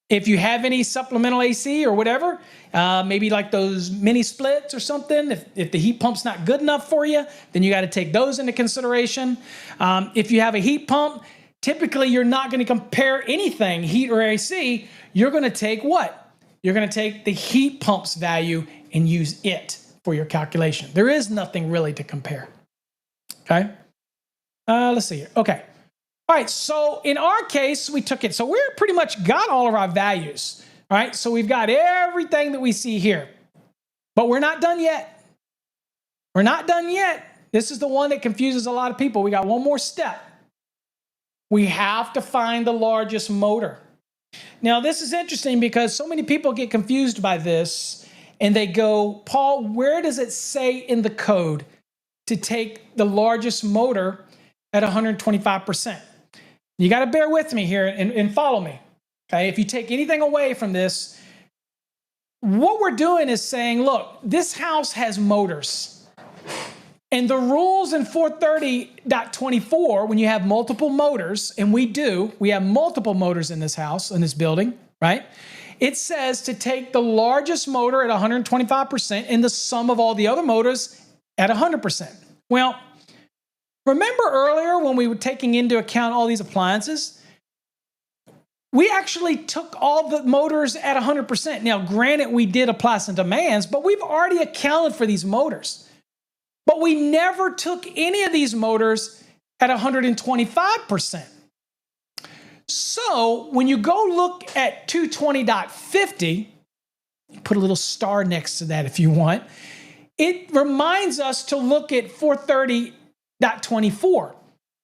If you have any supplemental AC or whatever, maybe like those mini splits or something, if the heat pump's not good enough for you, then you got to take those into consideration. If you have a heat pump, typically you're not going to compare anything, heat or AC. You're going to take what? You're going to take the heat pump's value and use it for your calculation. There is nothing really to compare. Okay? Let's see here. Okay. All right, so in our case, we took it. So we're pretty much got all of our values. All right, so we've got everything that we see here. But we're not done yet. We're not done yet. This is the one that confuses a lot of people. We got one more step. We have to find the largest motor. Now, this is interesting because so many people get confused by this, and they go, Paul, where does it say in the code to take the largest motor at 125%? You got to bear with me here and follow me. Okay, if you take anything away from this, what we're doing is saying, look, this house has motors. And the rules in 430.24, when you have multiple motors, and we have multiple motors in this house, in this building, right? It says to take the largest motor at 125% and the sum of all the other motors at 100%. Well, remember earlier when we were taking into account all these appliances? We actually took all the motors at 100%. Now, granted, we did apply some demands, but we've already accounted for these motors. But we never took any of these motors at 125%. So when you go look at 220.50, put a little star next to that if you want, it reminds us to look at 430.24,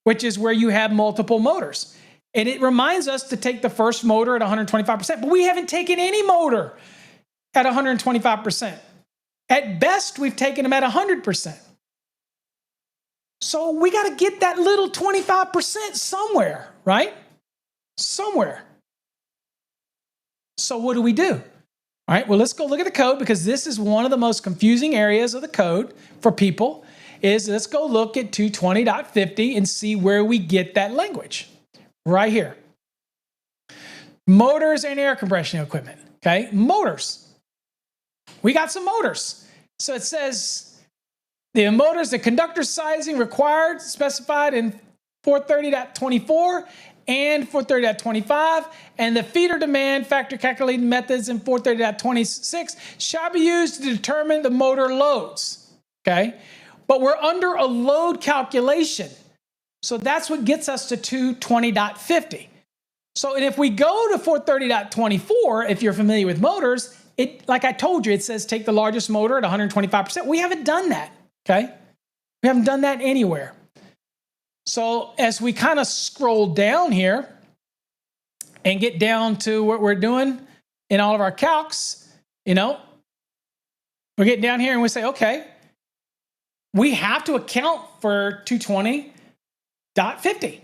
which is where you have multiple motors. And it reminds us to take the first motor at 125%, but we haven't taken any motor at 125%. At best, we've taken them at 100%. So we got to get that little 25% somewhere, right? Somewhere. So what do we do? All right, well, let's go look at the code because this is one of the most confusing areas of the code for people is let's go look at 220.50 and see where we get that language. Right here. Motors and air compression equipment. Okay, motors. We got some motors. So it says the motors, the conductor sizing required, specified in 430.24 and 430.25, and the feeder demand factor calculating methods in 430.26 shall be used to determine the motor loads. Okay, but we're under a load calculation. So that's what gets us to 220.50. So, and if we go to 430.24, if you're familiar with motors, it, like I told you, it says take the largest motor at 125%. We haven't done that, okay? We haven't done that anywhere. So as we kind of scroll down here and get down to what we're doing in all of our calcs, you know, we're getting down here and we say, okay, we have to account for 220.50.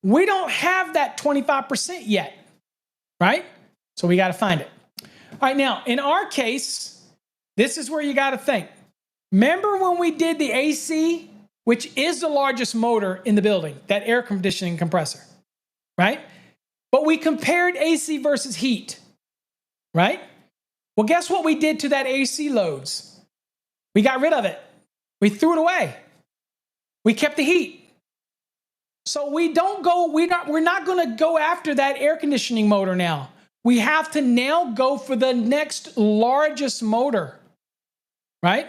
We don't have that 25% yet, right? So we got to find it. All right, now, in our case, this is where you got to think. Remember when we did the AC, which is the largest motor in the building, that air conditioning compressor, right? But we compared AC versus heat, right? Well, guess what we did to that AC loads? We got rid of it. We threw it away. We kept the heat. So we're not going to go after that air conditioning motor now. We have to now go for the next largest motor, right?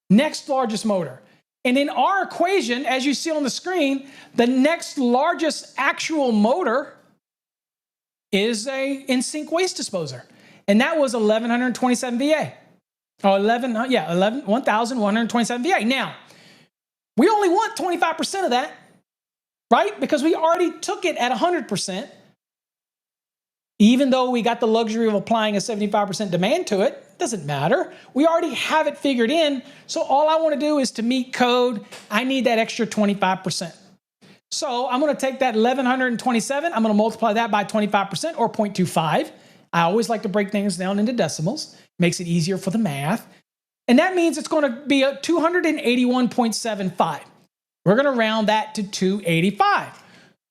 Next largest motor. And in our equation, as you see on the screen, the next largest actual motor is a in-sync waste disposer. And that was 1,127 VA. Oh, 1,127 VA. Now, we only want 25% of that, right? Because we already took it at 100%. Even though we got the luxury of applying a 75% demand to it, doesn't matter. We already have it figured in. So all I want to do is to meet code, I need that extra 25%. So I'm going to take that 1,127. I'm going to multiply that by 25% or 0.25. I always like to break things down into decimals. Makes it easier for the math. And that means it's going to be a 281.75. We're going to round that to 285.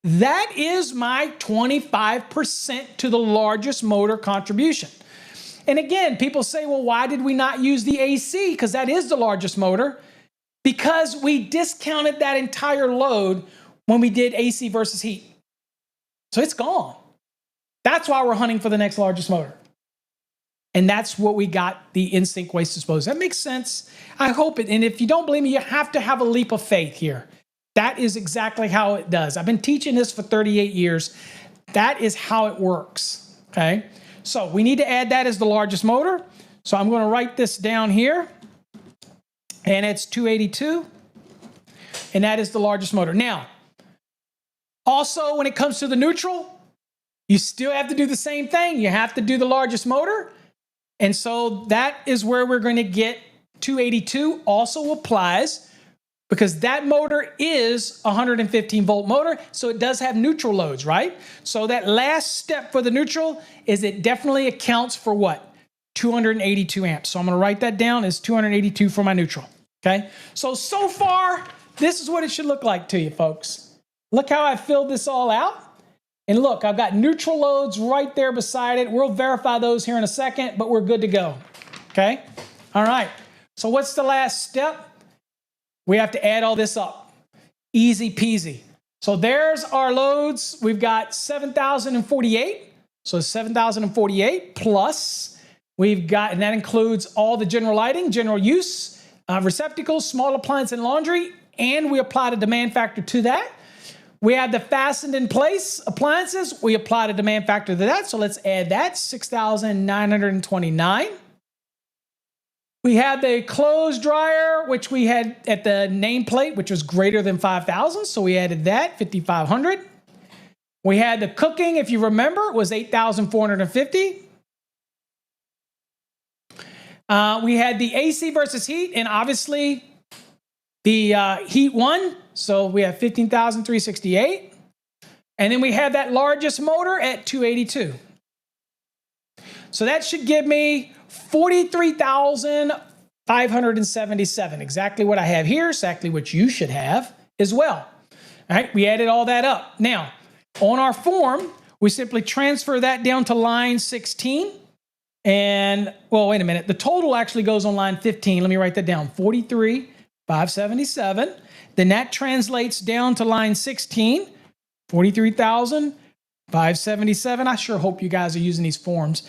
That is my 25% to the largest motor contribution. And again, people say, well, why did we not use the AC? Because that is the largest motor. Because we discounted that entire load when we did AC versus heat. So it's gone. That's why we're hunting for the next largest motor. And that's what we got the in-sync waste disposal. That makes sense. I hope it. And if you don't believe me, you have to have a leap of faith here. That is exactly how it does. I've been teaching this for 38 years. That is how it works, okay? So we need to add that as the largest motor. So I'm going to write this down here. And it's 282. And that is the largest motor. Now, also when it comes to the neutral, you still have to do the same thing. You have to do the largest motor. And so that is where we're going to get 282 also applies because that motor is a 115 volt motor. So it does have neutral loads, right? So that last step for the neutral is it definitely accounts for what? 282 amps. So I'm going to write that down as 282 for my neutral. Okay. So far, this is what it should look like to you folks. Look how I filled this all out. And look, I've got neutral loads right there beside it. We'll verify those here in a second, but we're good to go. Okay? All right. So what's the last step? We have to add all this up. Easy peasy. So there's our loads. We've got 7,048. So 7,048 plus we've got, and that includes all the general lighting, general use, receptacles, small appliance and laundry, and we applied a demand factor to that. We have the fastened in place appliances. We applied a demand factor to that. So let's add that, 6,929. We had the clothes dryer, which we had at the nameplate, which was greater than 5,000. So we added that, 5,500. We had the cooking, if you remember, it was 8,450. We had the AC versus heat, and obviously the heat won. So we have 15,368. And then we have that largest motor at 282. So that should give me 43,577. Exactly what I have here, exactly what you should have as well. All right, we added all that up. Now, on our form, we simply transfer that down to line 16. And, well, wait a minute. The total actually goes on line 15. Let me write that down. 43,577. Then that translates down to line 16, 43,577. I sure hope you guys are using these forms.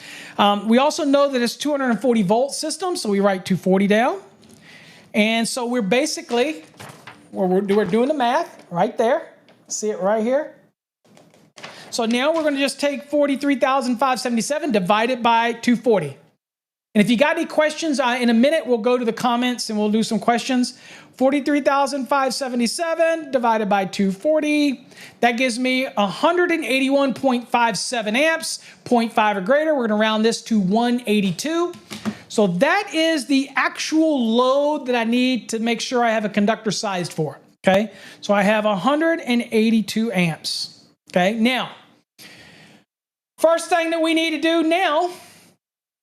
We also know that it's 240 volt system, so we write 240 down. And so we're basically, we're doing the math right there. See it right here? So now we're going to just take 43,577 divided by 240. And if you got any questions, in a minute, we'll go to the comments and we'll do some questions. 43,577 divided by 240. That gives me 181.57 amps, 0.5 or greater. We're going to round this to 182. So that is the actual load that I need to make sure I have a conductor sized for. Okay, so I have 182 amps. Okay, now, first thing that we need to do now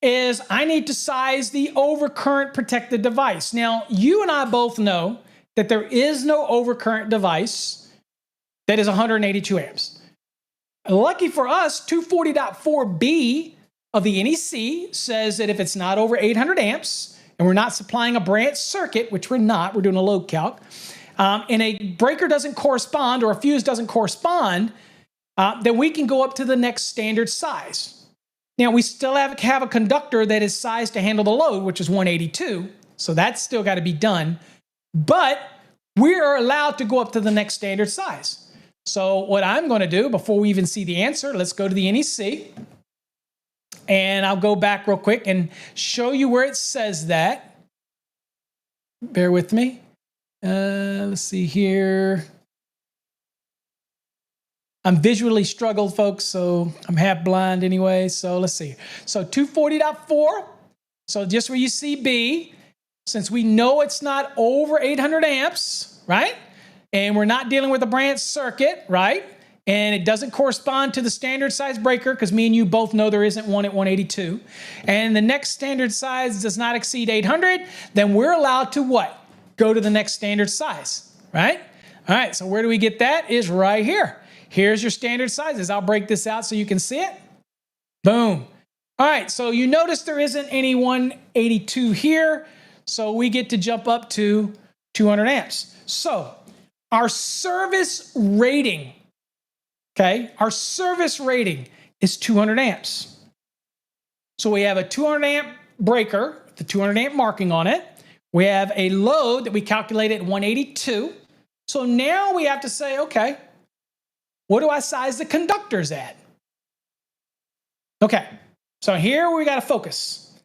is I need to size the overcurrent protected device. Now, you and I both know that there is no overcurrent device that is 182 amps. Lucky for us, 240.4b of the NEC says that if it's not over 800 amps, and we're not supplying a branch circuit, which we're not, we're doing a load calc, and a breaker doesn't correspond or a fuse doesn't correspond, then we can go up to the next standard size. Now, we still have a conductor that is sized to handle the load, which is 182, so that's still got to be done, but we're allowed to go up to the next standard size. So what I'm going to do, before we even see the answer, let's go to the NEC, and I'll go back real quick and show you where it says that. Bear with me. Let's see here. I'm visually struggled, folks, so I'm half blind anyway. So let's see. So 240.4. So just where you see B, since we know it's not over 800 amps, right? And we're not dealing with a branch circuit, right? And it doesn't correspond to the standard size breaker because me and you both know there isn't one at 182. And the next standard size does not exceed 800, then we're allowed to what? Go to the next standard size, right? All right, so where do we get that? Is right here. Here's your standard sizes. I'll break this out so you can see it. Boom. All right, so you notice there isn't any 182 here, so we get to jump up to 200 amps. So our service rating, okay, our service rating is 200 amps. So we have a 200 amp breaker, the 200 amp marking on it. We have a load that we calculated at 182. So now we have to say, okay, what do I size the conductors at? Okay, so here we got to focus.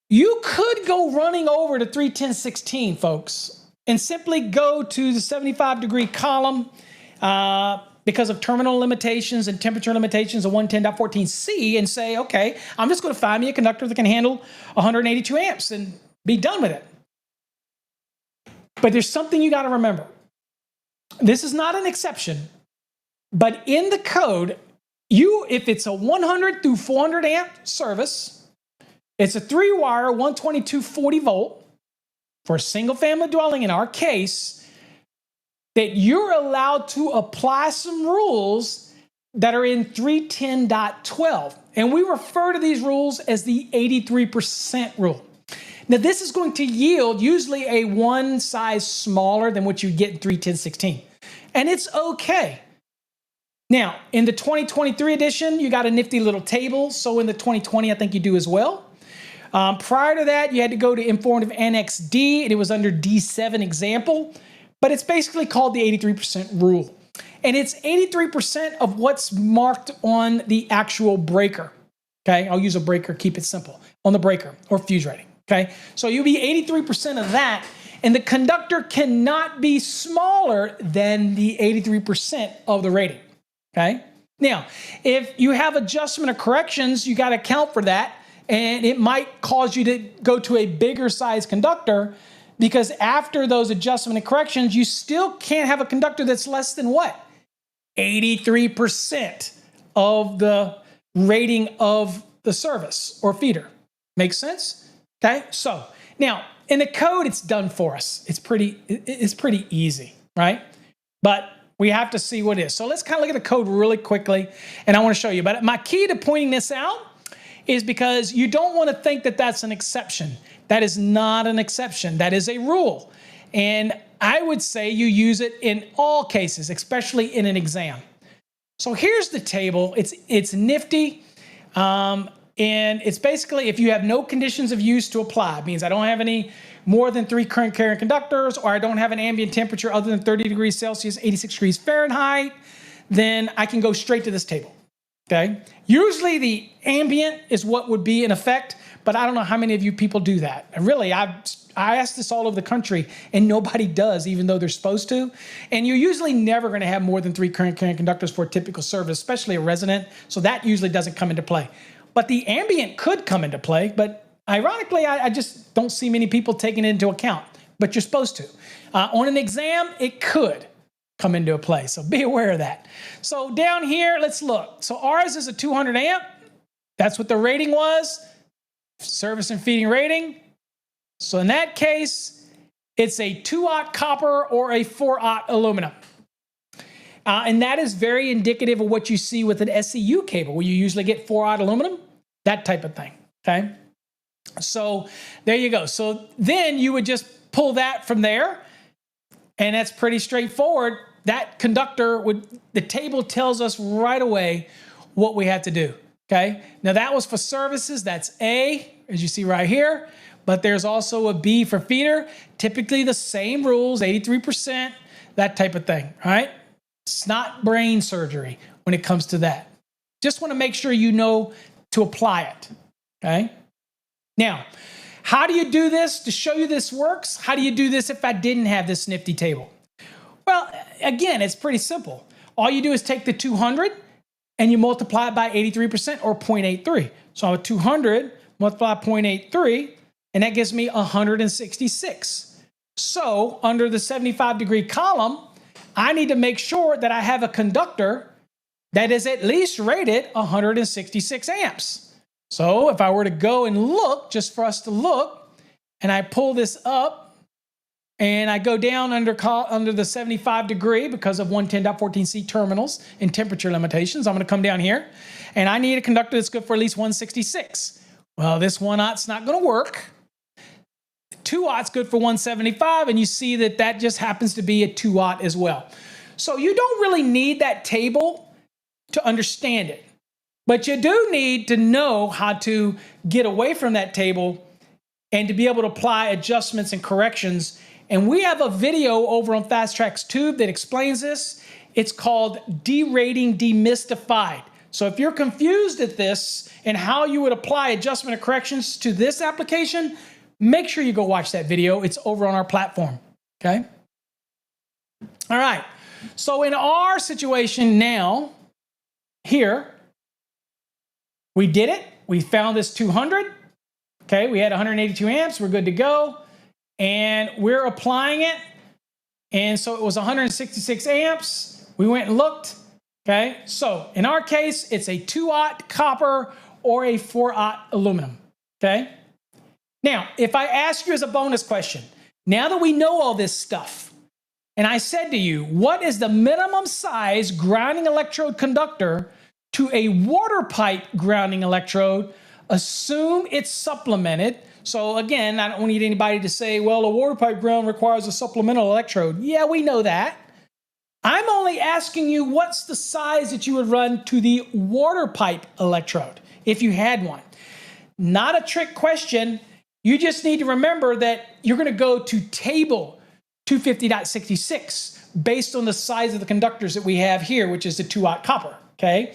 You could go running over to 31016, folks, and simply go to the 75-degree column because of terminal limitations and temperature limitations of 110.14c and say, okay, I'm just going to find me a conductor that can handle 182 amps and be done with it. But there's something you got to remember. This is not an exception. But in the code, if it's a 100 through 400 amp service, it's a 3-wire 122/40 volt for a single family dwelling in our case, that you're allowed to apply some rules that are in 310.12. And we refer to these rules as the 83% rule. Now, this is going to yield usually a one size smaller than what you get in 31016. And it's okay. Now, in the 2023 edition, you got a nifty little table. So in the 2020, I think you do as well. Prior to that, you had to go to Informative Annex D, and it was under D7 example. But it's basically called the 83% rule. And it's 83% of what's marked on the actual breaker. Okay, I'll use a breaker, keep it simple, on the breaker or fuse rating. Okay, so you'll be 83% of that, and the conductor cannot be smaller than the 83% of the rating. Okay, now if you have adjustment or corrections, you got to account for that, and it might cause you to go to a bigger size conductor because after those adjustment and corrections, you still can't have a conductor that's less than what? 83% of the rating of the service or feeder. Makes sense? Okay, so now in the code, it's done for us. It's pretty easy, right? But we have to see what it is. So let's kind of look at the code really quickly, and I want to show you. But my key to pointing this out is because you don't want to think that that's an exception. That is not an exception. That is a rule. And I would say you use it in all cases, especially in an exam. So here's the table. It's nifty. And it's basically if you have no conditions of use to apply. It means I don't have any more than 3 current carrying conductors, or I don't have an ambient temperature other than 30 degrees Celsius, 86 degrees Fahrenheit, then I can go straight to this table. Okay. Usually the ambient is what would be in effect, but I don't know how many of you people do that. Really, I asked this all over the country and nobody does, even though they're supposed to. And you're usually never going to have more than 3 current carrying conductors for a typical service, especially a resident. So that usually doesn't come into play. But the ambient could come into play, but ironically, I just don't see many people taking it into account, but you're supposed to. On an exam, it could come into play, so be aware of that. So down here, let's look. So ours is a 200 amp. That's what the rating was, service and feeding rating. So in that case, it's a 2-aught copper or a 4-aught aluminum. And that is very indicative of what you see with an SCU cable, where you usually get 4-aught aluminum, that type of thing, okay? So there you go. So then you would just pull that from there, and that's pretty straightforward. That conductor the table tells us right away what we have to do, okay? Now that was for services, that's A, as you see right here, but there's also a B for feeder, typically the same rules, 83%, that type of thing, all right? It's not brain surgery when it comes to that. Just want to make sure you know to apply it, okay? Now, how do you do this? To show you this works, how do you do this if I didn't have this nifty table? Well, again, it's pretty simple. All you do is take the 200 and you multiply it by 83% or 0.83. So I have 200 multiply 0.83, and that gives me 166. So under the 75-degree column, I need to make sure that I have a conductor that is at least rated 166 amps. So if I were to go and look, just for us to look, and I pull this up, and I go down under the 75 degree because of 110.14c terminals and temperature limitations, I'm going to come down here, and I need a conductor that's good for at least 166. Well, this 1-aught's not going to work. 2-aught's good for 175, and you see that that just happens to be a 2-aught as well. So you don't really need that table to understand it. But you do need to know how to get away from that table and to be able to apply adjustments and corrections. And we have a video over on Fast Track's Tube that explains this. It's called Derating Demystified. So if you're confused at this and how you would apply adjustment and corrections to this application, make sure you go watch that video. It's over on our platform, okay? All right, so in our situation now, here, we did it. We found this 200. Okay, we had 182 amps. We're good to go. And we're applying it. And so it was 166 amps. We went and looked. Okay, so in our case, it's a 2-aught copper or a 4-aught aluminum. Okay. Now, if I ask you as a bonus question, now that we know all this stuff, and I said to you, what is the minimum size grounding electrode conductor to a water pipe grounding electrode, assume it's supplemented. So again, I don't need anybody to say, well, a water pipe ground requires a supplemental electrode. Yeah, we know that. I'm only asking you what's the size that you would run to the water pipe electrode if you had one. Not a trick question. You just need to remember that you're going to go to table 250.66 based on the size of the conductors that we have here, which is the 2-aught copper, okay?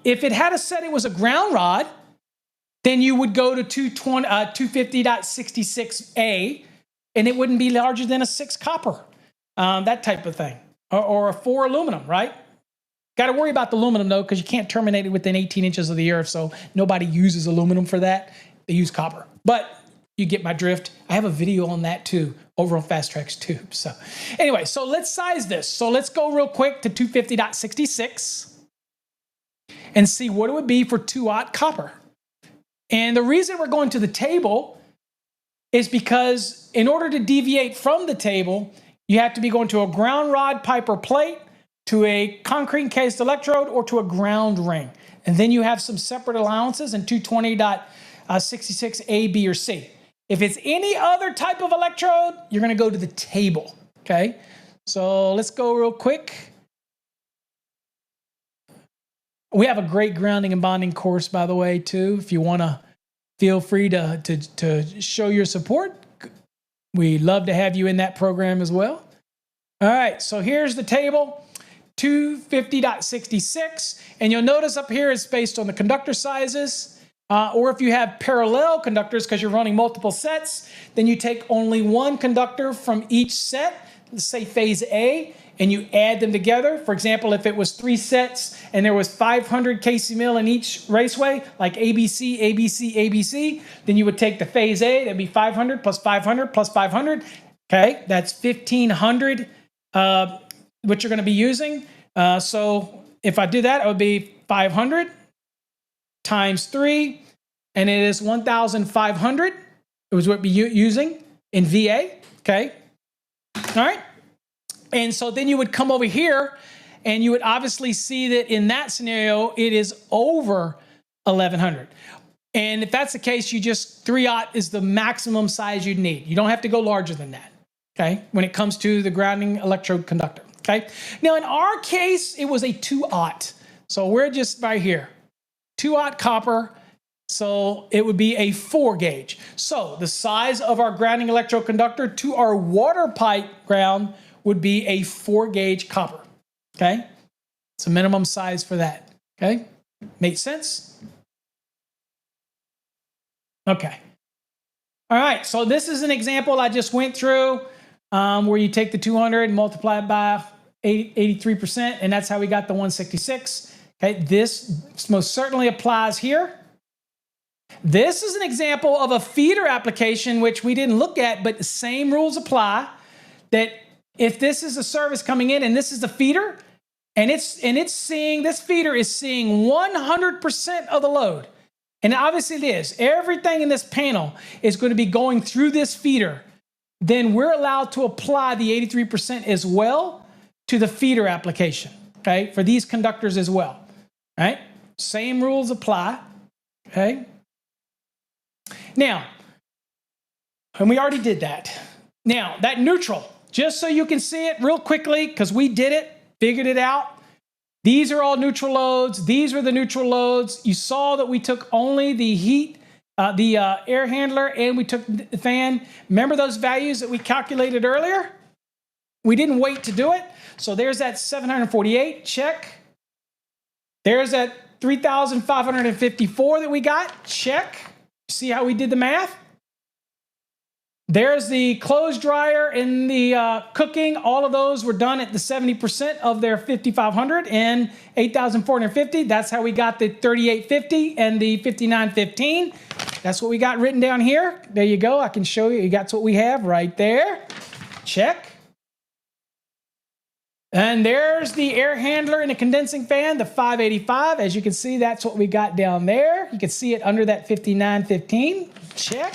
If it had said it was a ground rod, then you would go to 250.66A, and it wouldn't be larger than a 6 copper, that type of thing, or a 4 aluminum, right? Got to worry about the aluminum, though, because you can't terminate it within 18 inches of the earth, so nobody uses aluminum for that. They use copper. But you get my drift. I have a video on that, too, over on Fast Track's Tube. So anyway, so let's size this. So let's go real quick to 250.66. and see what it would be for 2-aught copper. And the reason we're going to the table is because in order to deviate from the table, you have to be going to a ground rod pipe or plate, to a concrete encased electrode, or to a ground ring. And then you have some separate allowances in 220.66 A, B, or C. If it's any other type of electrode, you're going to go to the table, okay? So let's go real quick. We have a great grounding and bonding course, by the way, too. If you want to feel free to show your support, we'd love to have you in that program as well. All right, so here's the table. 250.66. And you'll notice up here it's based on the conductor sizes. Or if you have parallel conductors because you're running multiple sets, then you take only one conductor from each set, let's say phase A, and you add them together. For example, if it was 3 sets and there was 500 kc mil in each raceway, like ABC, ABC, ABC, then you would take the phase A, that'd be 500 plus 500 plus 500. Okay, that's 1,500, what you're going to be using. So if I do that, it would be 500 times 3, and it is 1,500. It was what we're using in VA, okay? All right. And so then you would come over here, and you would obviously see that in that scenario, it is over 1,100. And if that's the case, you just 3/0 is the maximum size you'd need. You don't have to go larger than that, okay, when it comes to the grounding electrode conductor, okay? Now, in our case, it was a 2/0. So we're just right here. 2/0 copper, so it would be a 4 gauge. So the size of our grounding electrode conductor to our water pipe ground would be a 4 gauge copper, okay? It's a minimum size for that, okay? Make sense? Okay. All right, so this is an example I just went through where you take the 200 and multiply it by 83%, and that's how we got the 166. Okay, this most certainly applies here. This is an example of a feeder application, which we didn't look at, but the same rules apply. That if this is a service coming in and this is the feeder, and it's seeing, this feeder is seeing 100% of the load. And obviously it is. Everything in this panel is going to be going through this feeder. Then we're allowed to apply the 83% as well to the feeder application, okay, for these conductors as well. All right, same rules apply, okay? Now, and we already did that. Now, that neutral, just so you can see it real quickly, because we did it, figured it out. These are all neutral loads. These are the neutral loads. You saw that we took only the heat, the air handler, and we took the fan. Remember those values that we calculated earlier? We didn't wait to do it. So there's that 748, check. There's that 3,554 that we got, check. See how we did the math? There's the clothes dryer and the cooking. All of those were done at the 70% of their 5,500 and 8,450. That's how we got the 3,850 and the 5,915. That's what we got written down here. There you go. I can show you. That's what we have right there. Check. And there's the air handler and the condensing fan, the 585. As you can see, that's what we got down there. You can see it under that 5915. Check.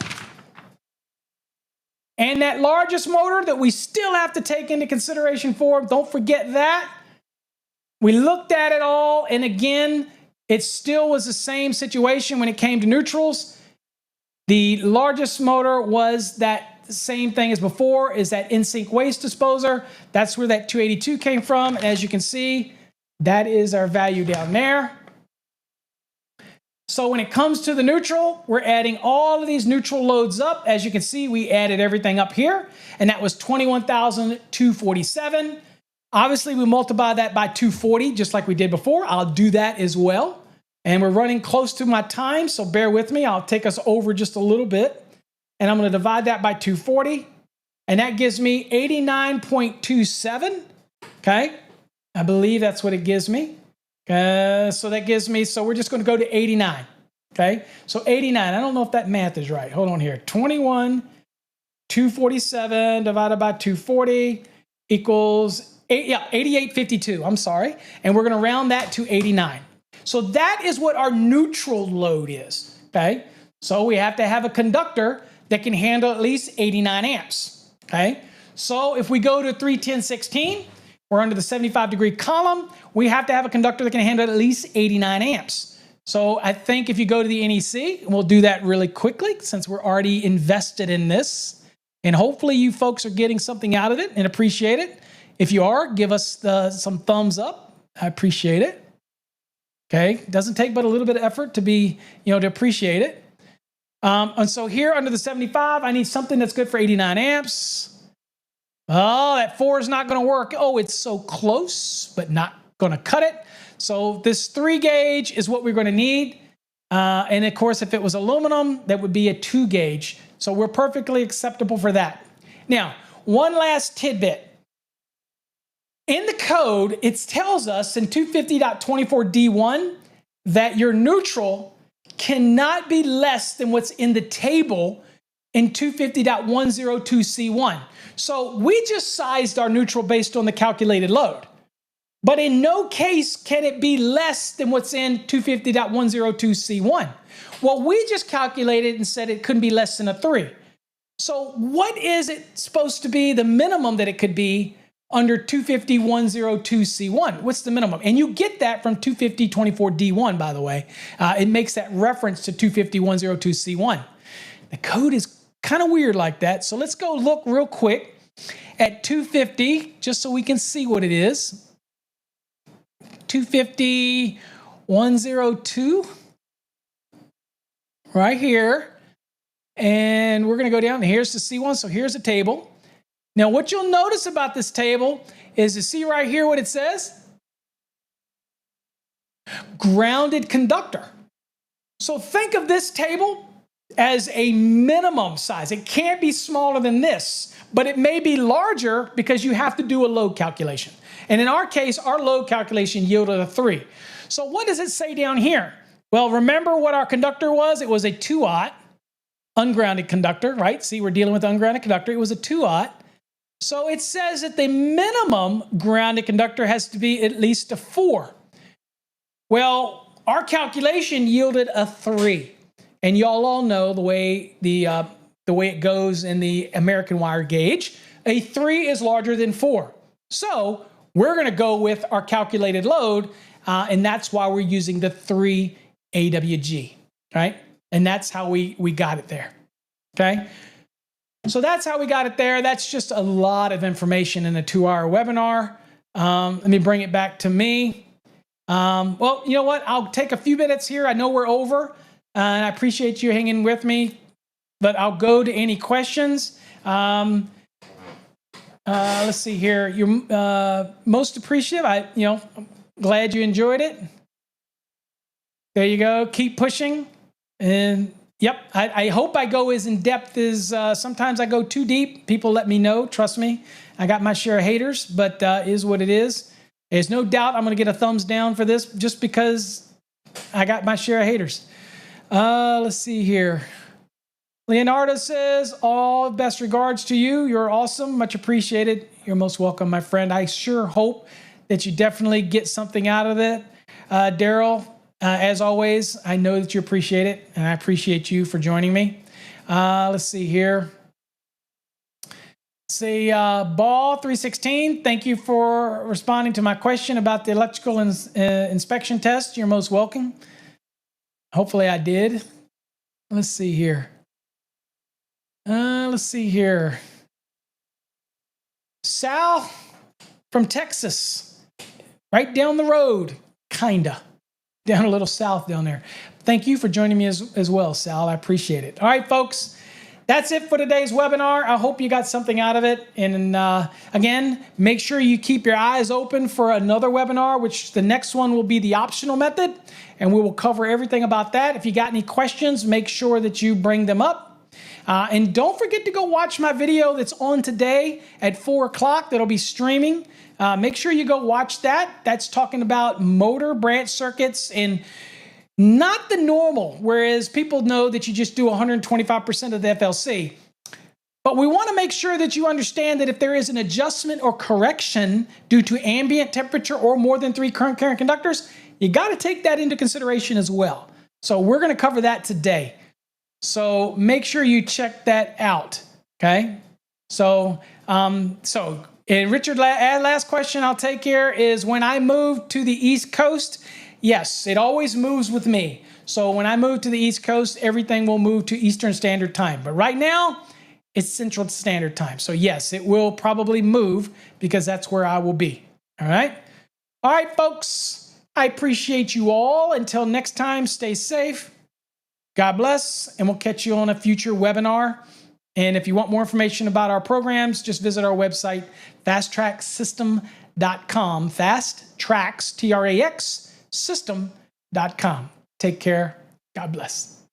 And that largest motor that we still have to take into consideration for, don't forget that. We looked at it all, and again, it still was the same situation when it came to neutrals. The largest motor was that same thing as before, is that in-sink waste disposer. That's where that 282 came from. And as you can see, that is our value down there. So when it comes to the neutral, we're adding all of these neutral loads up. As you can see, we added everything up here, and that was 21,247. Obviously, we multiply that by 240, just like we did before. I'll do that as well. And we're running close to my time, so bear with me. I'll take us over just a little bit. And I'm going to divide that by 240, and that gives me 89.27, okay? I believe that's what it gives me. So that gives me, so we're just going to go to 89, okay? So 89, I don't know if that math is right. Hold on here. 21,247 divided by 240 equals 8852, I'm sorry. And we're going to round that to 89. So that is what our neutral load is, okay? So we have to have a conductor that can handle at least 89 amps, okay? So if we go to 31016, we're under the 75-degree column, we have to have a conductor that can handle at least 89 amps. So I think if you go to the NEC, and we'll do that really quickly since we're already invested in this, and hopefully you folks are getting something out of it and appreciate it. If you are, give us some thumbs up. I appreciate it. Okay, it doesn't take but a little bit of effort to be, to appreciate it. And so here under the 75, I need something that's good for 89 amps. Oh, that 4 is not going to work. Oh, it's so close, but not going to cut it. So this 3 gauge is what we're going to need. And of course, if it was aluminum, that would be a 2 gauge. So we're perfectly acceptable for that. Now, one last tidbit. In the code, it tells us in 250.24D1 that your neutral cannot be less than what's in the table in 250.102C1. So we just sized our neutral based on the calculated load. But in no case can it be less than what's in 250.102C1. Well, we just calculated and said it couldn't be less than a 3. So what is it supposed to be the minimum that it could be under 250.102C1? What's the minimum? And you get that from 250.24D1, by the way. It makes that reference to 250.102C1. The code is kind of weird like that. So let's go look real quick at 250, just so we can see what it is. 250.102, right here. And we're going to go down. Here's the C1. So here's the table. Now, what you'll notice about this table is, you see right here what it says? Grounded conductor. So think of this table as a minimum size. It can't be smaller than this, but it may be larger because you have to do a load calculation. And in our case, our load calculation yielded a 3. So what does it say down here? Well, remember what our conductor was? It was a 2-aught ungrounded conductor, right? See, we're dealing with ungrounded conductor. It was a 2-aught. So it says that the minimum grounded conductor has to be at least a 4. Well, our calculation yielded a 3. And y'all all know the way it goes in the American wire gauge. A 3 is larger than 4. So we're going to go with our calculated load, and that's why we're using the 3 AWG, right? And that's how we got it there, okay? So that's how we got it there. That's just a lot of information in a 2-hour webinar. Let me bring it back to me. Well, you know what? I'll take a few minutes here. I know we're over, and I appreciate you hanging with me, but I'll go to any questions. Let's see here. You're most appreciative. I'm glad you enjoyed it. There you go. Keep pushing. And yep, I hope I go as in depth as sometimes I go too deep. People let me know. Trust me. I got my share of haters, but is what it is. There's no doubt I'm going to get a thumbs down for this just because I got my share of haters. Let's see here. Leonardo says, all best regards to you. You're awesome. Much appreciated. You're most welcome, my friend. I sure hope that you definitely get something out of it. Daryl, as always, I know that you appreciate it, and I appreciate you for joining me. Let's see here. See, Ball 316, thank you for responding to my question about the electrical inspection test. You're most welcome. Hopefully I did. Let's see here. Sal from Texas, right down the road, kinda. Down a little south down there. Thank you for joining me as well, Sal. I appreciate it. All right, folks, that's it for today's webinar. I hope you got something out of it. And again, make sure you keep your eyes open for another webinar, which the next one will be the optional method. And we will cover everything about that. If you got any questions, make sure that you bring them up. And don't forget to go watch my video that's on today at 4 o'clock. That'll be streaming. Make sure you go watch that. That's talking about motor branch circuits and not the normal, whereas people know that you just do 125% of the FLC. But we want to make sure that you understand that if there is an adjustment or correction due to ambient temperature or more than 3 current conductors, you got to take that into consideration as well. So we're going to cover that today. So make sure you check that out, okay? So, Richard, last question I'll take here is, when I move to the East Coast, yes, it always moves with me. So when I move to the East Coast, everything will move to Eastern Standard Time. But right now, it's Central Standard Time. So yes, it will probably move because that's where I will be, all right? All right, folks, I appreciate you all. Until next time, stay safe. God bless, and we'll catch you on a future webinar. And if you want more information about our programs, just visit our website, fasttracksystem.com. Fast Tracks, T-R-A-X, system.com. Take care. God bless.